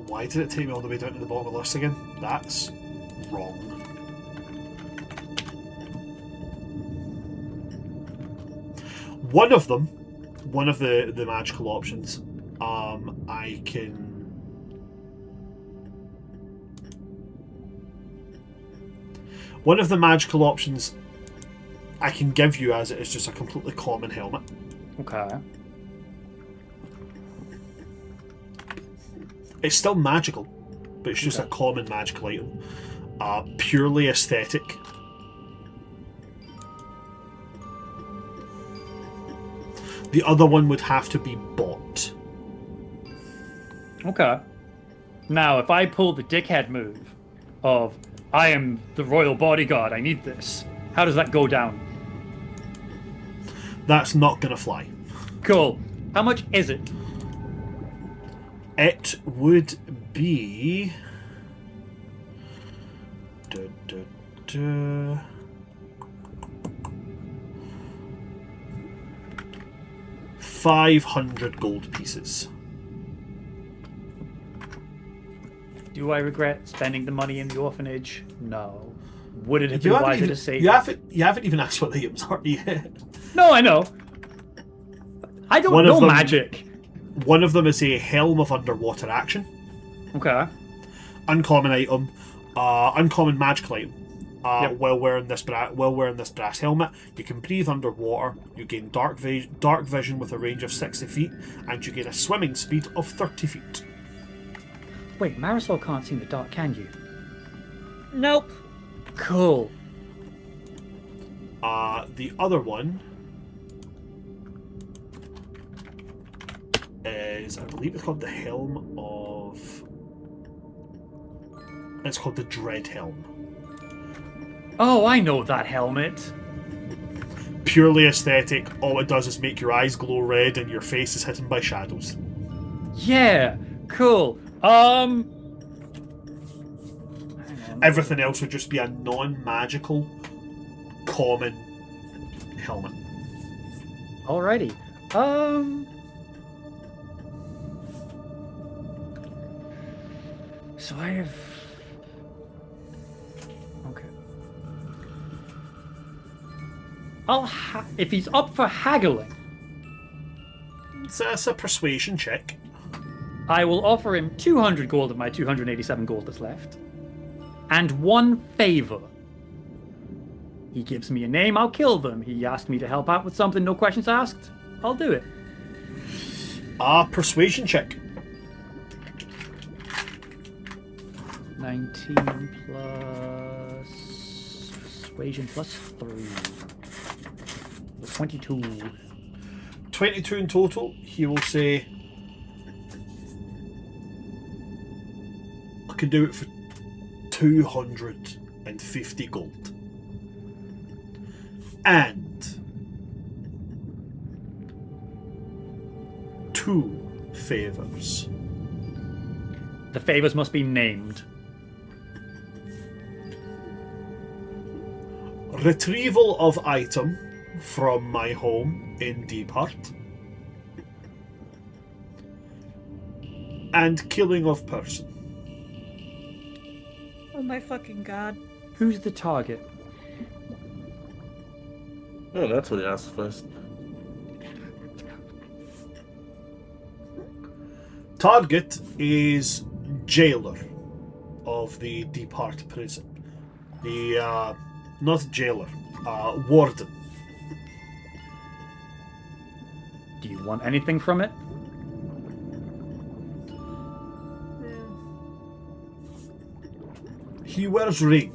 Speaker 1: Why did it take me all the way down to the bottom of the list again? That's wrong. One of them, one of the magical options, I can... One of the magical options I can give you as it is just a completely common helmet.
Speaker 3: Okay.
Speaker 1: It's still magical, but it's just
Speaker 3: Okay.
Speaker 1: a common magical item. Purely aesthetic. The other one would have to be bought.
Speaker 3: Okay. Now, if I pull the dickhead move of, I am the royal bodyguard, I need this, how does that go down?
Speaker 1: That's not going to fly.
Speaker 3: Cool. How much is it?
Speaker 1: It would be... Duh, duh, duh. $500 gold pieces.
Speaker 3: Do I regret spending the money in the orphanage? No. Would it have
Speaker 1: You
Speaker 3: been
Speaker 1: haven't,
Speaker 3: wiser
Speaker 1: even,
Speaker 3: to save
Speaker 1: you,
Speaker 3: it?
Speaker 1: haven't even asked what the items are yet.
Speaker 3: No, I know. I don't
Speaker 1: One of
Speaker 3: know
Speaker 1: them-
Speaker 3: magic.
Speaker 1: One of them is a Helm of Underwater Action.
Speaker 3: Okay.
Speaker 1: Uncommon item. Uncommon magical item.
Speaker 3: Yep.
Speaker 1: While wearing this brass helmet, you can breathe underwater. You gain dark vision with a range of 60 feet, and you gain a swimming speed of 30 feet.
Speaker 3: Wait, Marisol can't see in the dark, can you?
Speaker 4: Nope.
Speaker 3: Cool.
Speaker 1: The other one is, I believe it's called the Helm of... It's called the Dread Helm.
Speaker 3: Oh, I know that helmet.
Speaker 1: Purely aesthetic, all it does is make your eyes glow red and your face is hidden by shadows.
Speaker 3: Yeah, cool. Hang on.
Speaker 1: Everything else would just be a non-magical, common helmet.
Speaker 3: Alrighty. So I have... Okay. If he's up for haggling,
Speaker 1: It's a persuasion check.
Speaker 3: I will offer him 200 gold of my 287 gold that's left. And one favor. He gives me a name, I'll kill them. He asked me to help out with something, no questions asked. I'll do it.
Speaker 1: Persuasion check.
Speaker 3: 19 plus persuasion plus 3. 22.
Speaker 1: 22 in total. He will say, I can do it for 250 gold. And 2 favours.
Speaker 3: The favors must be named.
Speaker 1: Retrieval of item from my home in Deep Heart. And killing of person.
Speaker 4: Oh my fucking god.
Speaker 3: Who's the target?
Speaker 2: Oh, that's what he asked first.
Speaker 1: Target is jailer of the Deep Heart prison. The, not jailer, warden.
Speaker 3: Do you want anything from it?
Speaker 1: He wears ring.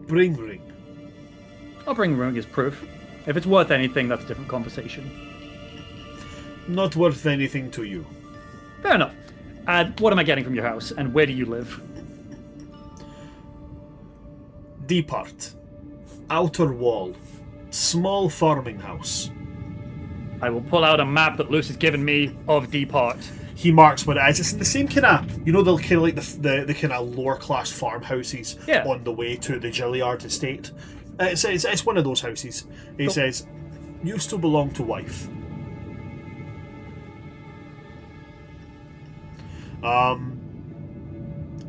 Speaker 1: Bring ring.
Speaker 3: I'll bring ring as proof. If it's worth anything, that's a different conversation.
Speaker 1: Not worth anything to you.
Speaker 3: Fair enough. What am I getting from your house, and where do you live?
Speaker 1: Deep Heart. Outer wall. Small farming house.
Speaker 3: I will pull out a map that Luce has given me of Deep Heart.
Speaker 1: He marks what it is. It's in the same kind of, you know, the kind of like the kind of lower class farmhouses on the way to the Gilliard estate. It's one of those houses. He says, used to belong to wife.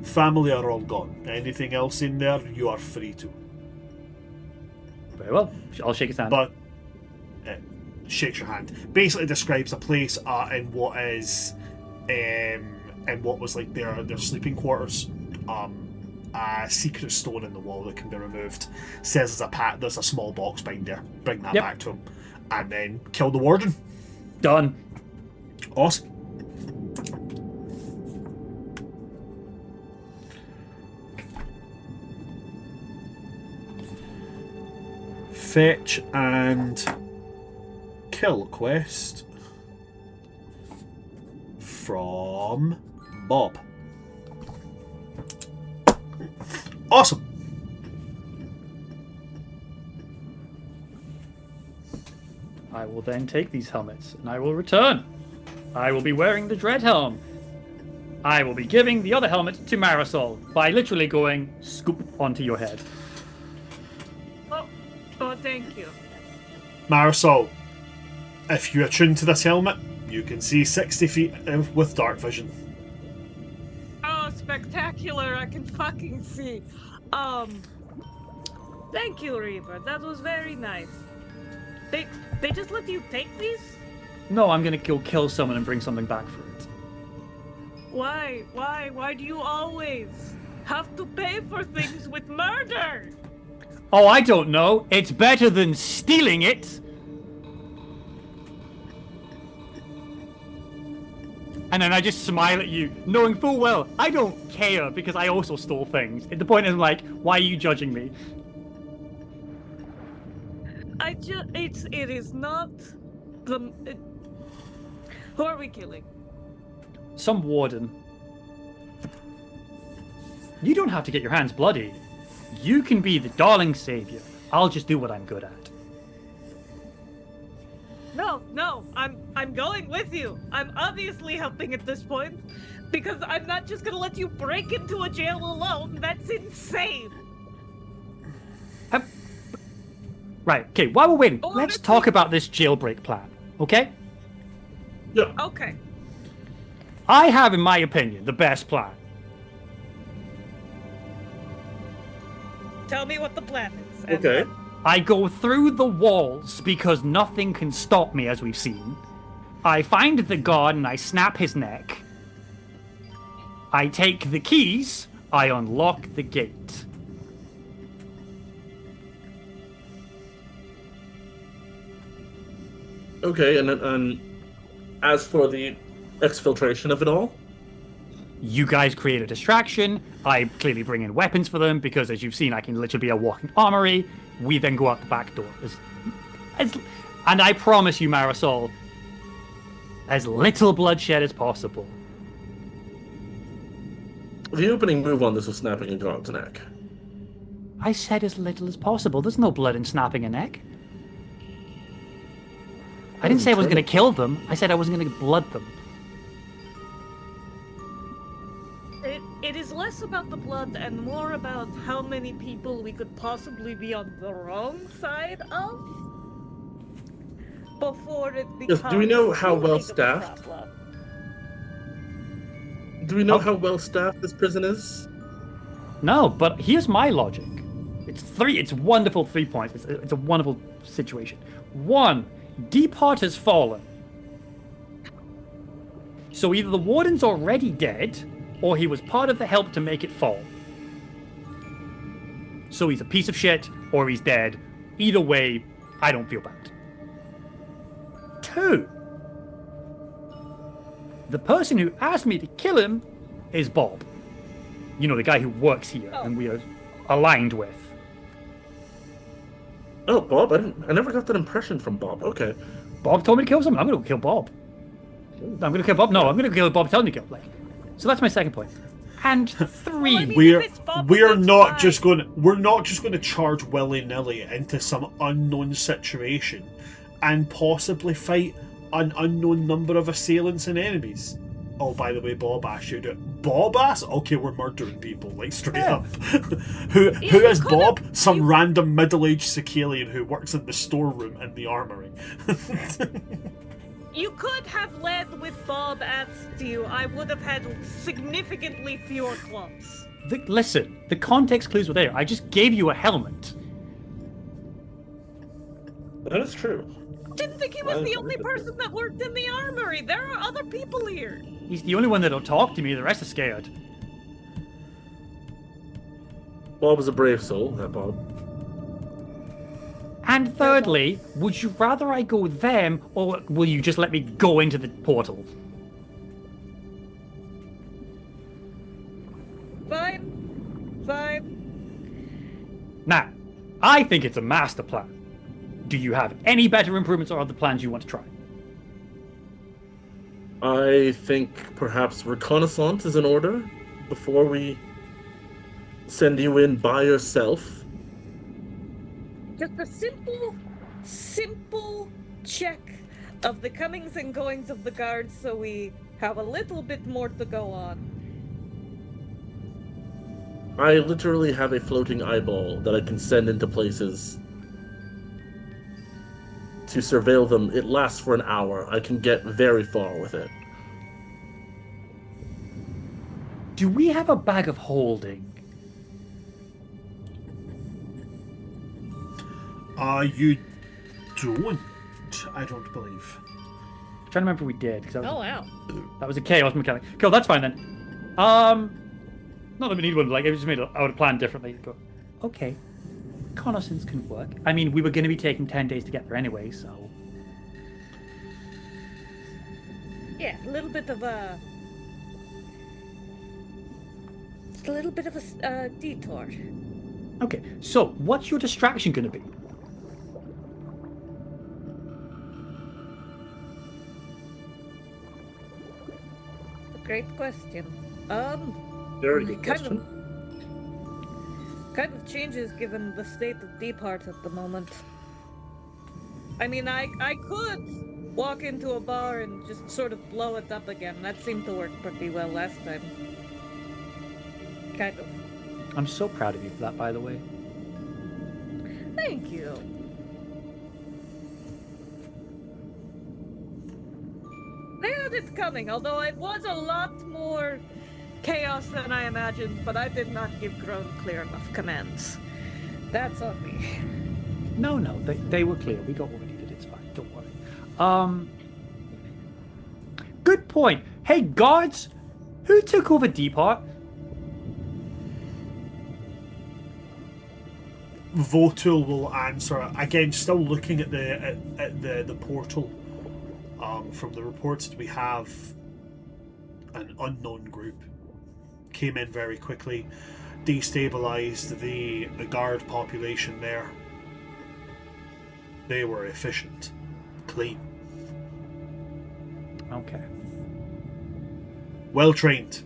Speaker 1: Family are all gone. Anything else in there, you are free to.
Speaker 3: Very well. I'll shake his hand.
Speaker 1: But shakes your hand. Basically describes a place in what is in what was like their sleeping quarters. A secret stone in the wall that can be removed. Says there's a small box behind there. Bring that back to him. And then kill the warden.
Speaker 3: Done.
Speaker 1: Awesome. Fetch and kill quest from Bob. Awesome.
Speaker 3: I will then take these helmets, and I will return. I will be wearing the dread helm. I will be giving the other helmet to Marisol by literally going scoop onto your head.
Speaker 4: Oh, thank you.
Speaker 1: Marisol, if you attune to this helmet, you can see 60 feet with dark vision.
Speaker 4: Oh, spectacular! I can fucking see. Thank you, Reaper. That was very nice. They just let you take these?
Speaker 3: No, I'm gonna go kill someone and bring something back for it.
Speaker 4: Why? Why do you always have to pay for things with murder?
Speaker 3: Oh, I don't know. It's better than stealing it. And then I just smile at you, knowing full well I don't care because I also stole things. The point is like, why are you judging me?
Speaker 4: It is not the. Who are we killing?
Speaker 3: Some warden. You don't have to get your hands bloody. You can be the darling savior. I'll just do what I'm good at.
Speaker 4: No, I'm going with you. I'm obviously helping at this point because I'm not just gonna let you break into a jail alone. That's insane.
Speaker 3: Right, okay, while we're waiting, let's talk about this jailbreak plan, okay?
Speaker 2: Yeah.
Speaker 4: Okay.
Speaker 3: I have, in my opinion, the best plan.
Speaker 4: Tell me what the plan is.
Speaker 2: Okay.
Speaker 3: I go through the walls because nothing can stop me, as we've seen. I find the guard and I snap his neck. I take the keys. I unlock the gate.
Speaker 2: Okay, and as for the exfiltration of it all,
Speaker 3: You guys create a distraction. I clearly bring in weapons for them because, as you've seen, I can literally be a walking armory. We then go out the back door. And I promise you, Marisol, as little bloodshed as possible.
Speaker 2: The opening move on this was snapping a guard's neck.
Speaker 3: I said as little as possible. There's no blood in snapping a neck. I didn't say I was going to kill them. I said I wasn't going to blood them.
Speaker 4: It is less about the blood and more about how many people we could possibly be on the wrong side of before it becomes.
Speaker 2: Do we know how
Speaker 4: too big
Speaker 2: well
Speaker 4: of a
Speaker 2: staffed?
Speaker 4: problem.
Speaker 2: Do we know how well staffed this prison is?
Speaker 3: No, but here's my logic. It's wonderful 3 points. It's a wonderful situation. 1, Deepheart has fallen. So either the warden's already dead, or he was part of the help to make it fall. So he's a piece of shit, or he's dead. Either way, I don't feel bad. 2, the person who asked me to kill him is Bob. You know, the guy who works here and we are aligned with.
Speaker 2: Oh, Bob? I never got that impression from Bob. Okay.
Speaker 3: Bob told me to kill someone. I'm going to kill Bob. I'm going to kill Bob. No, I'm going to kill Bob telling me to kill. So that's my second point. And 3.
Speaker 4: I mean,
Speaker 1: we're not just going to charge willy-nilly into some unknown situation and possibly fight an unknown number of assailants and enemies. Oh, by the way, Bob asked you to... Bob asked? Okay, we're murdering people, like, straight up. Who is Bob? Some random middle-aged Sicilian who works in the storeroom in the armory.
Speaker 4: You could have led with Bob at you. I would have had significantly fewer clumps.
Speaker 3: Listen, the context clues were there. I just gave you a helmet.
Speaker 2: That is true.
Speaker 4: Didn't think he was the only person that worked in the armory. There are other people here.
Speaker 3: He's the only one that'll talk to me. The rest are scared.
Speaker 2: Bob is a brave soul, that Bob.
Speaker 3: And thirdly, would you rather I go with them, or will you just let me go into the portal?
Speaker 4: Fine.
Speaker 3: Now, I think it's a master plan. Do you have any better improvements or other plans you want to try?
Speaker 2: I think perhaps reconnaissance is in order before we send you in by yourself.
Speaker 4: Just a simple check of the comings and goings of the guards so we have a little bit more to go on.
Speaker 2: I literally have a floating eyeball that I can send into places to surveil them. It lasts for an hour. I can get very far with it.
Speaker 3: Do we have a bag of holding?
Speaker 1: You don't, I don't believe.
Speaker 3: I'm trying to remember if we did. Cause
Speaker 4: Wow.
Speaker 3: That was a chaos mechanic. Cool, that's fine then. Not that we need one, like, I just I would have planned differently. But, okay. Reconnaissance can work. I mean, we were going to be taking 10 days to get there anyway, so...
Speaker 4: Yeah, a little bit of a... Just a little bit of a detour.
Speaker 3: Okay, so what's your distraction going to be?
Speaker 4: Great question.
Speaker 2: Very good
Speaker 4: kind
Speaker 2: question.
Speaker 4: Kind of changes given the state of Deepheart at the moment. I mean, I could walk into a bar and just sort of blow it up again. That seemed to work pretty well last time. Kind of.
Speaker 3: I'm so proud of you for that, by the way.
Speaker 4: Thank you. They had it coming, although it was a lot more chaos than I imagined, but I did not give Groan clear enough commands. That's on me.
Speaker 3: No, they were clear. We got what we needed. It's fine. Don't worry. Good point. Hey, guards, who took over Deepheart?
Speaker 1: Votul will answer. Again, still looking at the portal. From the reports that we have, an unknown group came in very quickly, destabilized the guard population there. They were efficient, clean,
Speaker 3: Okay.
Speaker 1: well trained.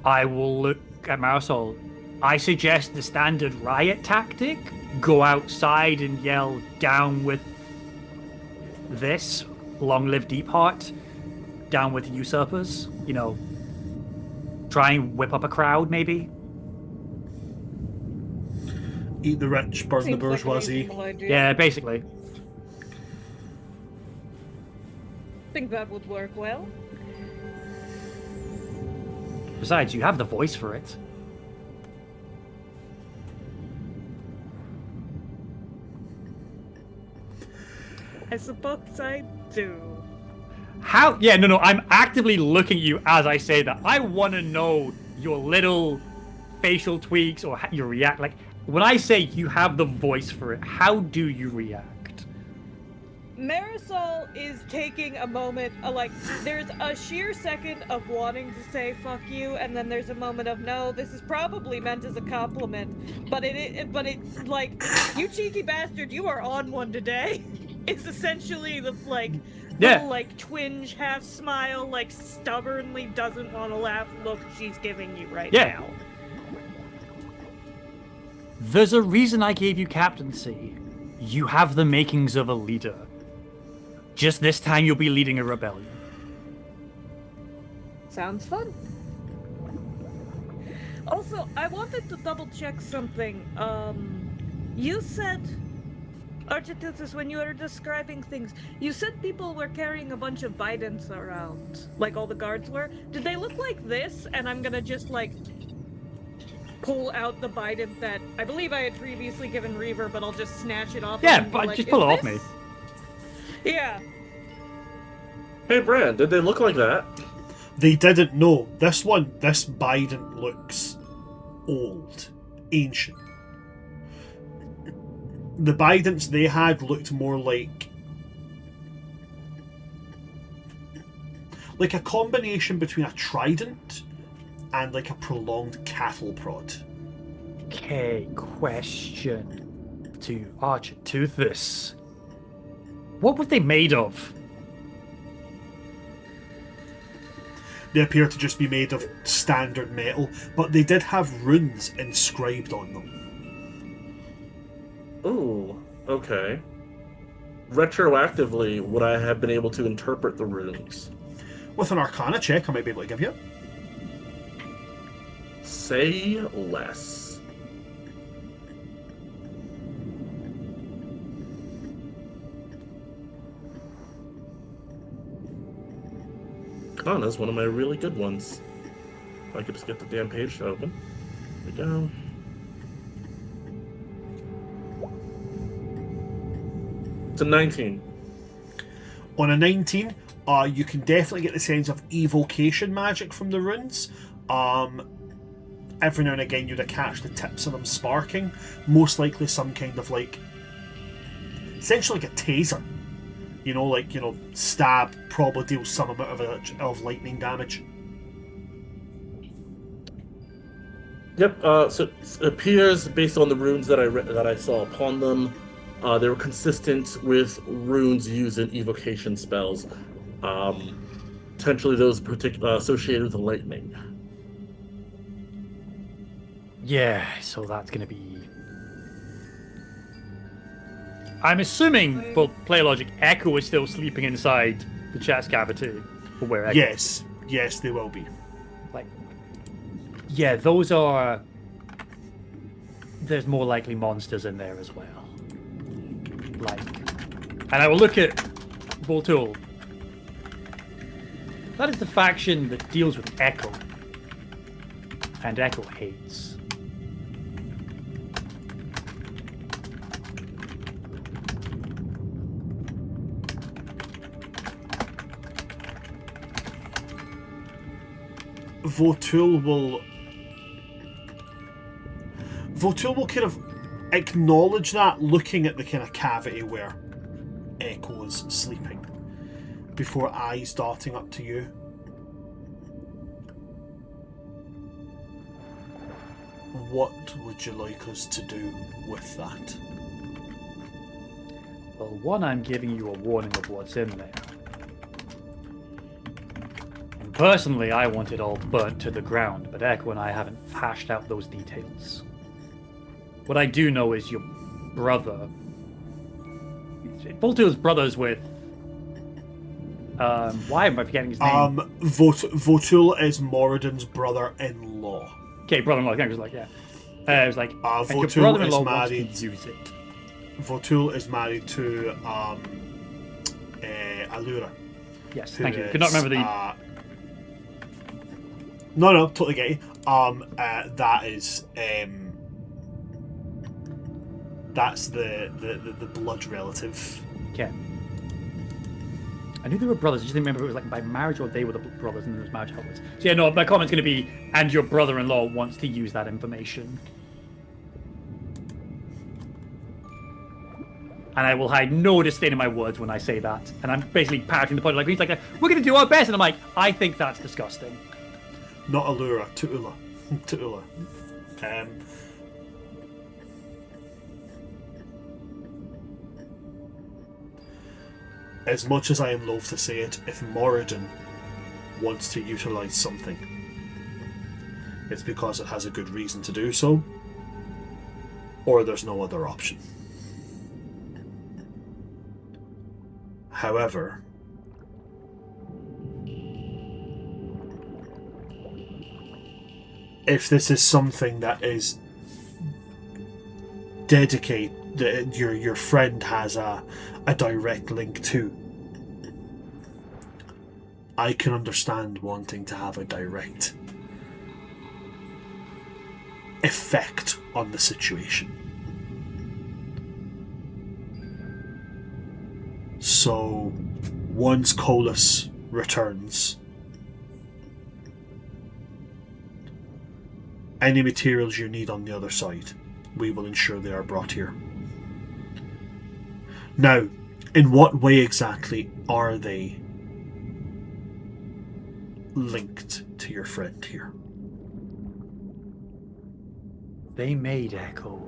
Speaker 3: I will look at Marisol. I suggest the standard riot tactic. Go outside and yell, "Down with this. Long live Deepheart. Down with usurpers." You know, try and whip up a crowd, maybe.
Speaker 1: Eat the rich, burn the
Speaker 4: Seems like a
Speaker 1: bourgeoisie.
Speaker 4: reasonable idea.
Speaker 3: Yeah, basically.
Speaker 4: I think that would work well.
Speaker 3: Besides, you have the voice for it.
Speaker 4: I suppose I do.
Speaker 3: How? Yeah, no. I'm actively looking at you as I say that. I want to know your little facial tweaks or how you react. Like, when I say you have the voice for it, how do you react?
Speaker 4: Marisol is taking a moment, there's a sheer second of wanting to say fuck you, and then there's a moment of, no, this is probably meant as a compliment, but like, you cheeky bastard, you are on one today. It's essentially the,
Speaker 3: Yeah.
Speaker 4: little, twinge, half smile, stubbornly doesn't want to laugh look she's giving you right
Speaker 3: Yeah.
Speaker 4: now.
Speaker 3: There's a reason I gave you captaincy. You have the makings of a leader. Just this time you'll be leading a rebellion.
Speaker 4: Sounds fun. Also, I wanted to double check something. You said, Architutus, when you were describing things, you said people were carrying a bunch of Bidents around, like all the guards were. Did they look like this? And I'm gonna just, pull out the Bident that I believe I had previously given Reaver, but I'll just snatch it off.
Speaker 3: Yeah,
Speaker 4: and be
Speaker 3: but
Speaker 4: like,
Speaker 3: just pull
Speaker 4: "Is
Speaker 3: it off
Speaker 4: this-" Yeah.
Speaker 2: Hey, Brand, did they look like that?
Speaker 1: They didn't know. This Biden looks old, ancient. The Bidents they had looked more like a combination between a trident and a prolonged cattle prod.
Speaker 3: Okay, question to Archituthus. What were they made of?
Speaker 1: They appear to just be made of standard metal, but they did have runes inscribed on them.
Speaker 2: Ooh, okay. Retroactively, would I have been able to interpret the runes?
Speaker 1: With an Arcana check, I might be able to give you it.
Speaker 2: Say less. Arcana's one of my really good ones. If I could just get the damn page to open. There we go. It's a 19.
Speaker 1: On a 19, you can definitely get the sense of evocation magic from the runes. Every now and again you'd catch the tips of them sparking. Most likely some kind of essentially like a taser. Stab probably deals some amount of lightning damage.
Speaker 2: Yep. So it appears, based on the runes that I saw upon them, they were consistent with runes used in evocation spells. Potentially those associated with the lightning.
Speaker 3: Yeah, so that's going to be... I'm assuming, for play logic, Echo is still sleeping inside the chest cavity. Or where Echo...
Speaker 1: Yes, they will be.
Speaker 3: Yeah, those are... There's more likely monsters in there as well. And I will look at Voltul. That is the faction that deals with Echo. And Echo hates.
Speaker 1: Voltul will kind of acknowledge that, looking at the kind of cavity where Echo is sleeping, before eyes darting up to you. what would you like us to do with that?
Speaker 3: Well, one, I'm giving you a warning of what's in there. And personally, I want it all burnt to the ground, but Echo and I haven't hashed out those details. What I do know is your brother... Voltul's brother's with... why am I forgetting his name?
Speaker 1: Votul is Moradin's brother-in-law.
Speaker 3: Okay, brother-in-law. I think it was like, yeah. It was like, and your
Speaker 1: Votul
Speaker 3: brother-in-law
Speaker 1: is
Speaker 3: wants
Speaker 1: married.
Speaker 3: to use it.
Speaker 1: Votul is married to Allura.
Speaker 3: Yes,
Speaker 1: who
Speaker 3: thank you. Could not remember the...
Speaker 1: No, totally get you. That is... that's the blood relative.
Speaker 3: Okay. I knew they were brothers. I just didn't remember if it was like by marriage or they were the brothers and there was marriage afterwards. So yeah, no, my comment's going to be, and your brother-in-law wants to use that information. And I will hide no disdain in my words when I say that. And I'm basically parroting the point. Like, he's like, we're going to do our best. And I'm like, I think that's disgusting.
Speaker 1: Not Allura, Tuula. Tuula. As much as I am loath to say it, if Moradin wants to utilise something, it's because it has a good reason to do so, or there's no other option. However, if this is something that is that your friend has a direct link to, I can understand wanting to have a direct effect on the situation. So, once Colas returns, any materials you need on the other side, we will ensure they are brought here. Now, in what way exactly are they linked to your friend here?
Speaker 3: They made Echo.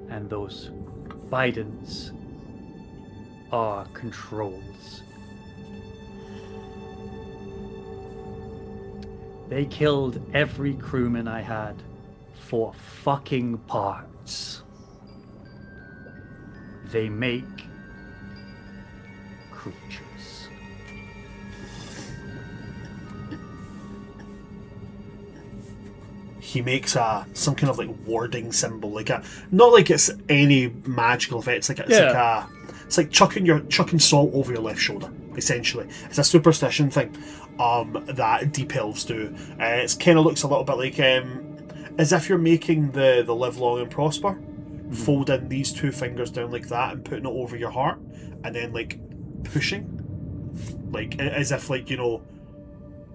Speaker 3: And those Bidens are controls. They killed every crewman I had for fucking parts. They make creatures.
Speaker 1: He makes some kind of like warding symbol, like not like it's any magical effect. It's like chucking salt over your left shoulder. Essentially, it's a superstition thing that deep elves do. It kind of looks a little bit like as if you're making the live long and prosper. Folding these two fingers down like that and putting it over your heart, and then like pushing, like as if like, you know,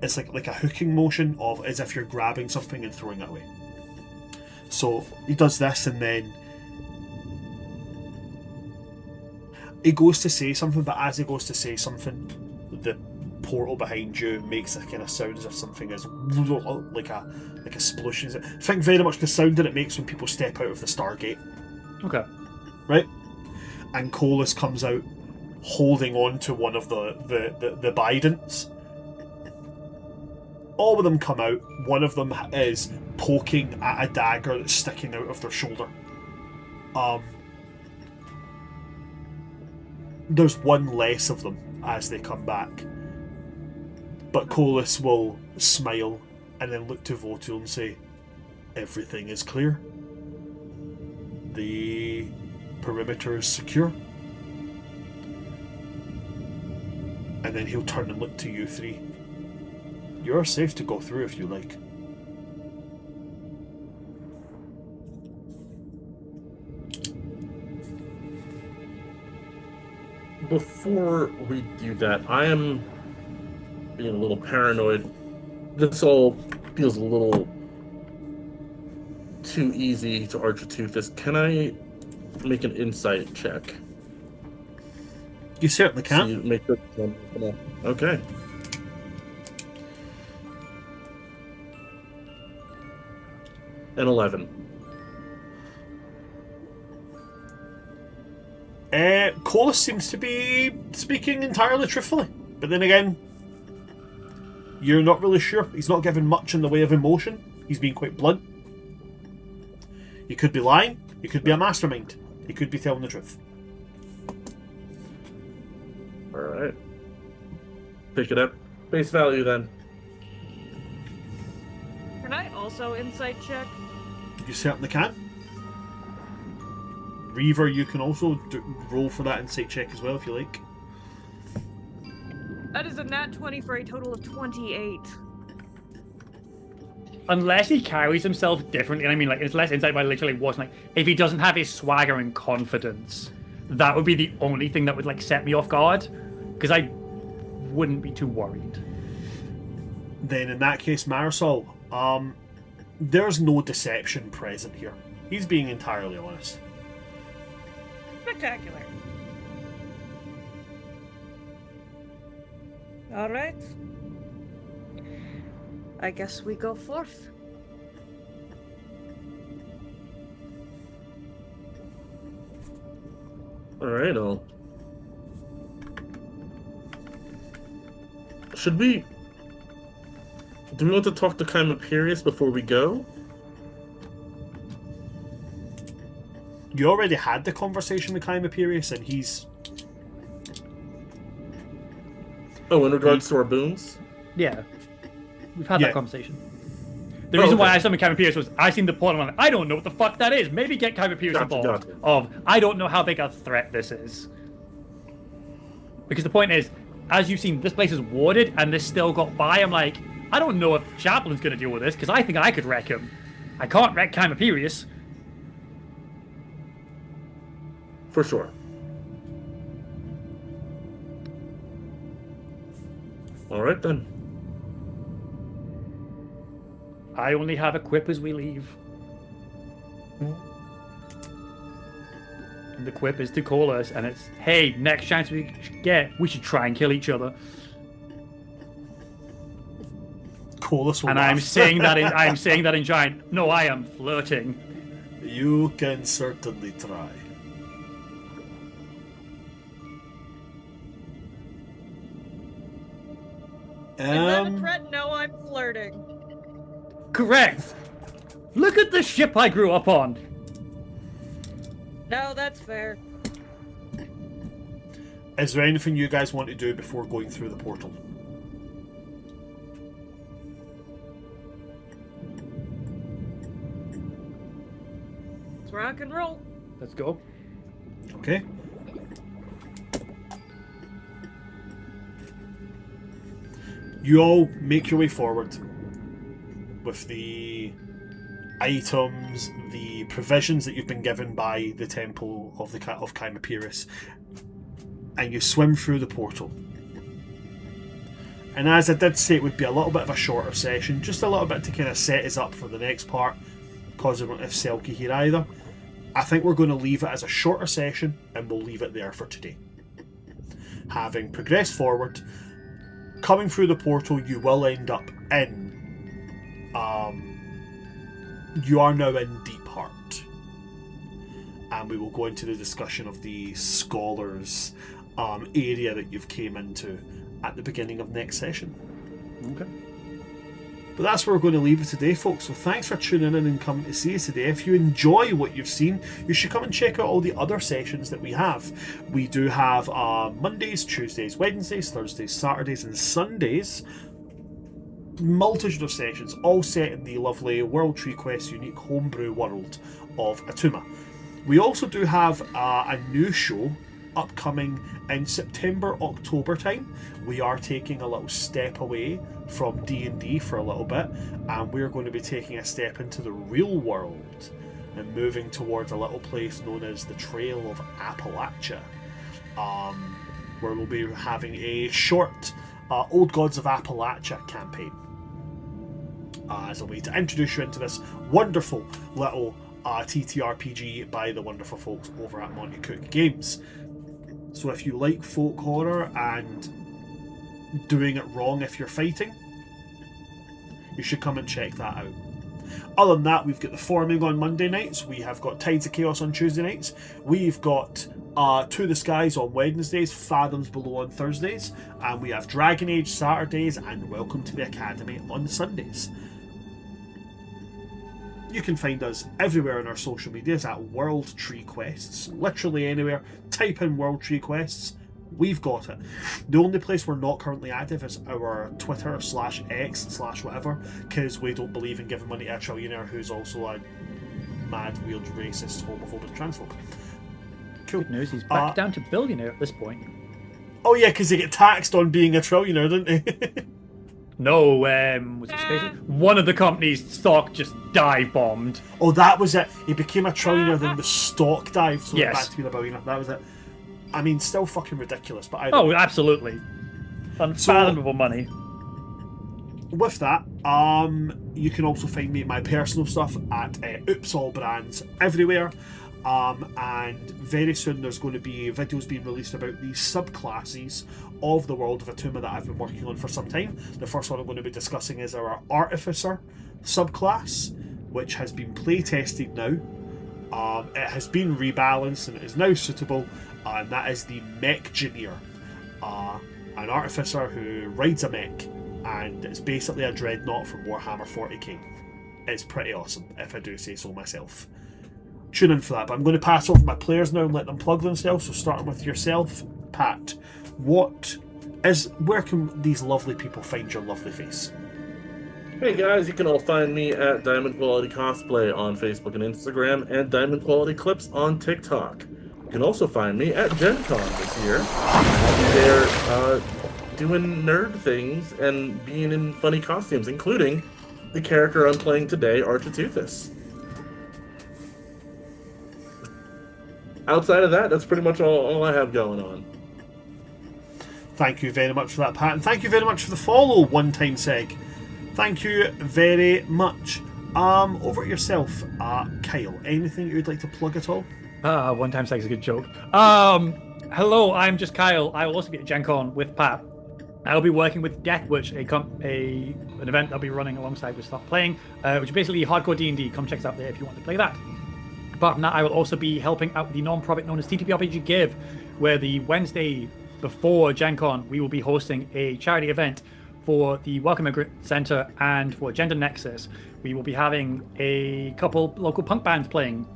Speaker 1: it's like a hooking motion of as if you're grabbing something and throwing it away. So he does this, and then he goes to say something, but as he goes to say something, the portal behind you makes a kind of sound as if something is like a splosion. Think very much the sound that it makes when people step out of the Stargate.
Speaker 3: Okay.
Speaker 1: Right? And Colas comes out holding on to one of the Bidens. All of them come out. One of them is poking at a dagger that's sticking out of their shoulder. There's one less of them as they come back. But Colas will smile and then look to Votul and say, everything is clear. The perimeter is secure. And then he'll turn and look to you three. You're safe to go through if you like.
Speaker 2: Before we do that, I am being a little paranoid. This all feels a little too easy to arch a tooth. Can I make an insight check?
Speaker 1: You certainly can.
Speaker 2: So you make this one. Okay. An 11.
Speaker 1: Colas seems to be speaking entirely truthfully, but then again, you're not really sure. He's not given much in the way of emotion. He's being quite blunt. He could be lying. He could be a mastermind. He could be telling the truth.
Speaker 2: Alright. Pick it up. Base value then.
Speaker 4: Can I also insight check?
Speaker 1: You certainly can. Reaver, you can also roll for that insight check as well if you like.
Speaker 4: That is a nat 20 for a total of 28.
Speaker 3: Unless he carries himself differently, and I mean, like, it's less insight by literally watching, like, if he doesn't have his swagger and confidence, that would be the only thing that would, like, set me off guard, because I wouldn't be too worried.
Speaker 1: Then in that case, Marisol, there's no deception present here. He's being entirely honest.
Speaker 4: Spectacular. All right. I guess we go forth.
Speaker 2: Alright, should we... Do we want to talk to Chimaperius before we go?
Speaker 1: You already had the conversation with Chimaperius, and he's...
Speaker 2: Oh, in regards to our boons?
Speaker 3: Yeah. We've had that conversation. The
Speaker 2: Oh,
Speaker 3: reason why
Speaker 2: okay.
Speaker 3: I summoned Kyber Pierce was I seen the point and I'm like, I don't know what the fuck that is. Maybe get Kyber Pierce involved.
Speaker 2: Gotcha.
Speaker 3: Of, I don't know how big a threat this is. Because the point is, as you've seen, this place is warded and this still got by. I'm like, I don't know if Chaplain's going to deal with this because I think I could wreck him. I can't wreck Kyber Pierce.
Speaker 2: For sure. Alright then.
Speaker 3: I only have a quip as we leave. And the quip is to call us, and it's, hey, next chance we get, we should try and kill each other.
Speaker 1: Colas will
Speaker 3: And
Speaker 1: laugh.
Speaker 3: I'm saying that in giant. No, I am flirting.
Speaker 1: You can certainly try.
Speaker 4: Is that a threat? No, I'm flirting.
Speaker 3: Correct. Look at the ship I grew up on.
Speaker 4: No, that's fair.
Speaker 1: Is there anything you guys want to do before going through the portal?
Speaker 4: Let's rock and roll.
Speaker 3: Let's go.
Speaker 1: Okay. You all make your way forward with the items, the provisions that you've been given by the Temple of Chimaperius, and you swim through the portal. And as I did say, it would be a little bit of a shorter session, just a little bit to kind of set us up for the next part, because we don't have Selkie here either. I think we're going to leave it as a shorter session, and we'll leave it there for today. Having progressed forward, coming through the portal, you will end up in... you are now in Deep Heart. And we will go into the discussion of the Scholars area that you've came into at the beginning of next session.
Speaker 3: Okay.
Speaker 1: But that's where we're going to leave it today, folks. So thanks for tuning in and coming to see us today. If you enjoy what you've seen, you should come and check out all the other sessions that we have. We do have Mondays, Tuesdays, Wednesdays, Thursdays, Saturdays, and Sundays. Multitude of sessions, all set in the lovely World Tree Quest unique homebrew world of Atuma. We also do have a new show upcoming in September, October time. We are taking a little step away from D&D for a little bit, and we're going to be taking a step into the real world and moving towards a little place known as the Trail of Appalachia, where we'll be having a short Old Gods of Appalachia campaign as a way to introduce you into this wonderful little TTRPG by the wonderful folks over at Monty Cook Games. So if you like folk horror and doing it wrong if you're fighting, you should come and check that out. Other than that, we've got the Forming on Monday nights. We have got Tides of Chaos on Tuesday nights. We've got To the Skies on Wednesdays, Fathoms Below on Thursdays, and we have Dragon Age Saturdays and Welcome to the Academy on Sundays. You can find us everywhere on our social medias at World Tree Quests. Literally anywhere. Type in World Tree Quests. We've got it. The only place we're not currently active is our Twitter/X/whatever, because we don't believe in giving money to a trillionaire who's also a mad, weird, racist, homophobic, transphobe. Cool.
Speaker 3: Good news, he's back down to billionaire at this point.
Speaker 1: Oh yeah, because they get taxed on being a trillionaire, don't they?
Speaker 3: No, was it Space? One of the company's stock just dive bombed.
Speaker 1: Oh, that was it. He became a trillionaire, then the stock dived, so
Speaker 3: Yes.
Speaker 1: back to being a billionaire. That was it. I mean, still fucking ridiculous, but I
Speaker 3: Oh, absolutely. Unfathomable money.
Speaker 1: With that, you can also find me my personal stuff at Oops All Brands everywhere. And very soon there's going to be videos being released about the subclasses of the World of Atuma that I've been working on for some time. The first one I'm going to be discussing is our Artificer subclass, which has been play tested now. It has been rebalanced and it is now suitable, and that is the Mech-Gineer, an Artificer who rides a mech, and it's basically a dreadnought from Warhammer 40k. It's pretty awesome, if I do say so myself. Tune in for that, but I'm going to pass over my players now and let them plug themselves. So starting with yourself, Pat, where can these lovely people find your lovely face?
Speaker 2: Hey guys, you can all find me at Diamond Quality Cosplay on Facebook and Instagram, and Diamond Quality Clips on TikTok. You can also find me at Gen Con this year. I'll be there doing nerd things and being in funny costumes, including the character I'm playing today, Architeuthis. Outside of that, that's pretty much all I have going on.
Speaker 1: Thank you very much for that, Pat, and thank you very much for the follow, One Time Seg. Thank you very much. Over at yourself, Kyle. Anything you'd like to plug at all?
Speaker 3: One time sex is a good joke. Hello, I'm just Kyle. I will also be at Gen Con with Pat. I'll be working with Deathwitch, an event I'll be running alongside with Stop Playing, which is basically hardcore D&D. Come check us out there if you want to play that. Apart from that, I will also be helping out the non-profit known as TTPRPG Give, where the Wednesday before Gen Con, we will be hosting a charity event for the Welcome Immigrant Center and for Gender Nexus. We will be having a couple local punk bands playing.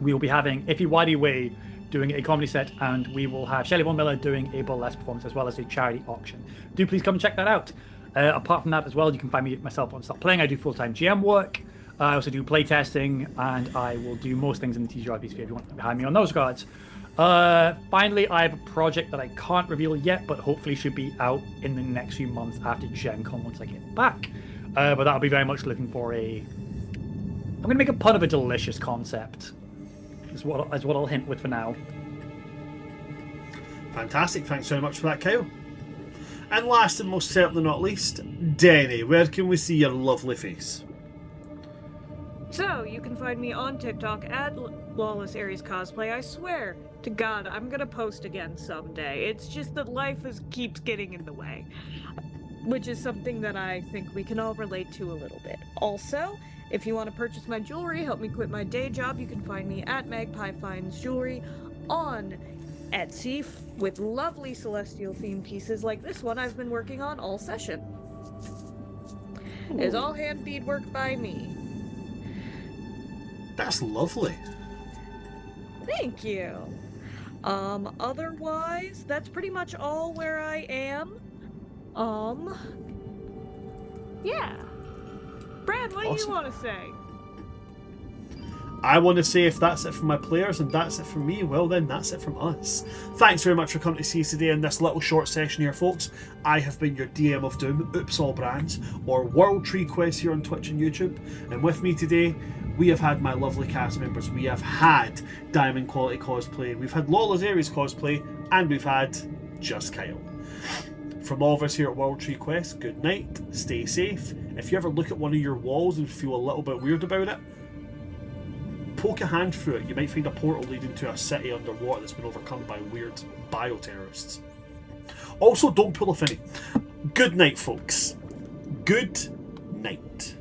Speaker 3: We will be having Iffy Waddy Way doing a comedy set, and we will have Shelley Von Miller doing a burlesque performance as well as a charity auction. Do please come and check that out. Apart from that as well, you can find me myself on Stop Playing. I do full-time GM work. I also do playtesting, and I will do most things in the TGRP sphere if you want to behind me on those regards. Finally, I have a project that I can't reveal yet, but hopefully should be out in the next few months after Gen Con once I get back. But that'll be very much looking for I'm going to make a pun of a delicious concept. Is what I'll hint with for now.
Speaker 1: Fantastic. Thanks very much for that, Kyle. And last and most certainly not least, Denny. Where can we see your lovely face?
Speaker 4: So, you can find me on TikTok at Lawless Aries Cosplay. I swear to God, I'm gonna post again someday. It's just that life keeps getting in the way. Which is something that I think we can all relate to a little bit. Also, if you want to purchase my jewelry, help me quit my day job, you can find me at Magpie Finds Jewelry on Etsy with lovely celestial themed pieces like this one I've been working on all session. It's all hand beadwork by me.
Speaker 1: That's lovely.
Speaker 4: Thank you. Otherwise, that's pretty much all where I am. Yeah. Brad, what do you want to say?
Speaker 1: I want to say if that's it from my players and that's it from me, well then that's it from us. Thanks very much for coming to see us today in this little short session here, folks. I have been your DM of Doom, Oops All Brands, or World Tree Quest here on Twitch and YouTube. And with me today, we have had my lovely cast members. We have had Diamond Quality Cosplay, we've had Lawless Aries Cosplay, and we've had Just Kyle. From all of us here at World Tree Quest, good night, stay safe. If you ever look at one of your walls and feel a little bit weird about it, poke a hand through it. You might find a portal leading to a city underwater that's been overcome by weird bioterrorists. Also, don't pull a finny. Good night, folks. Good night.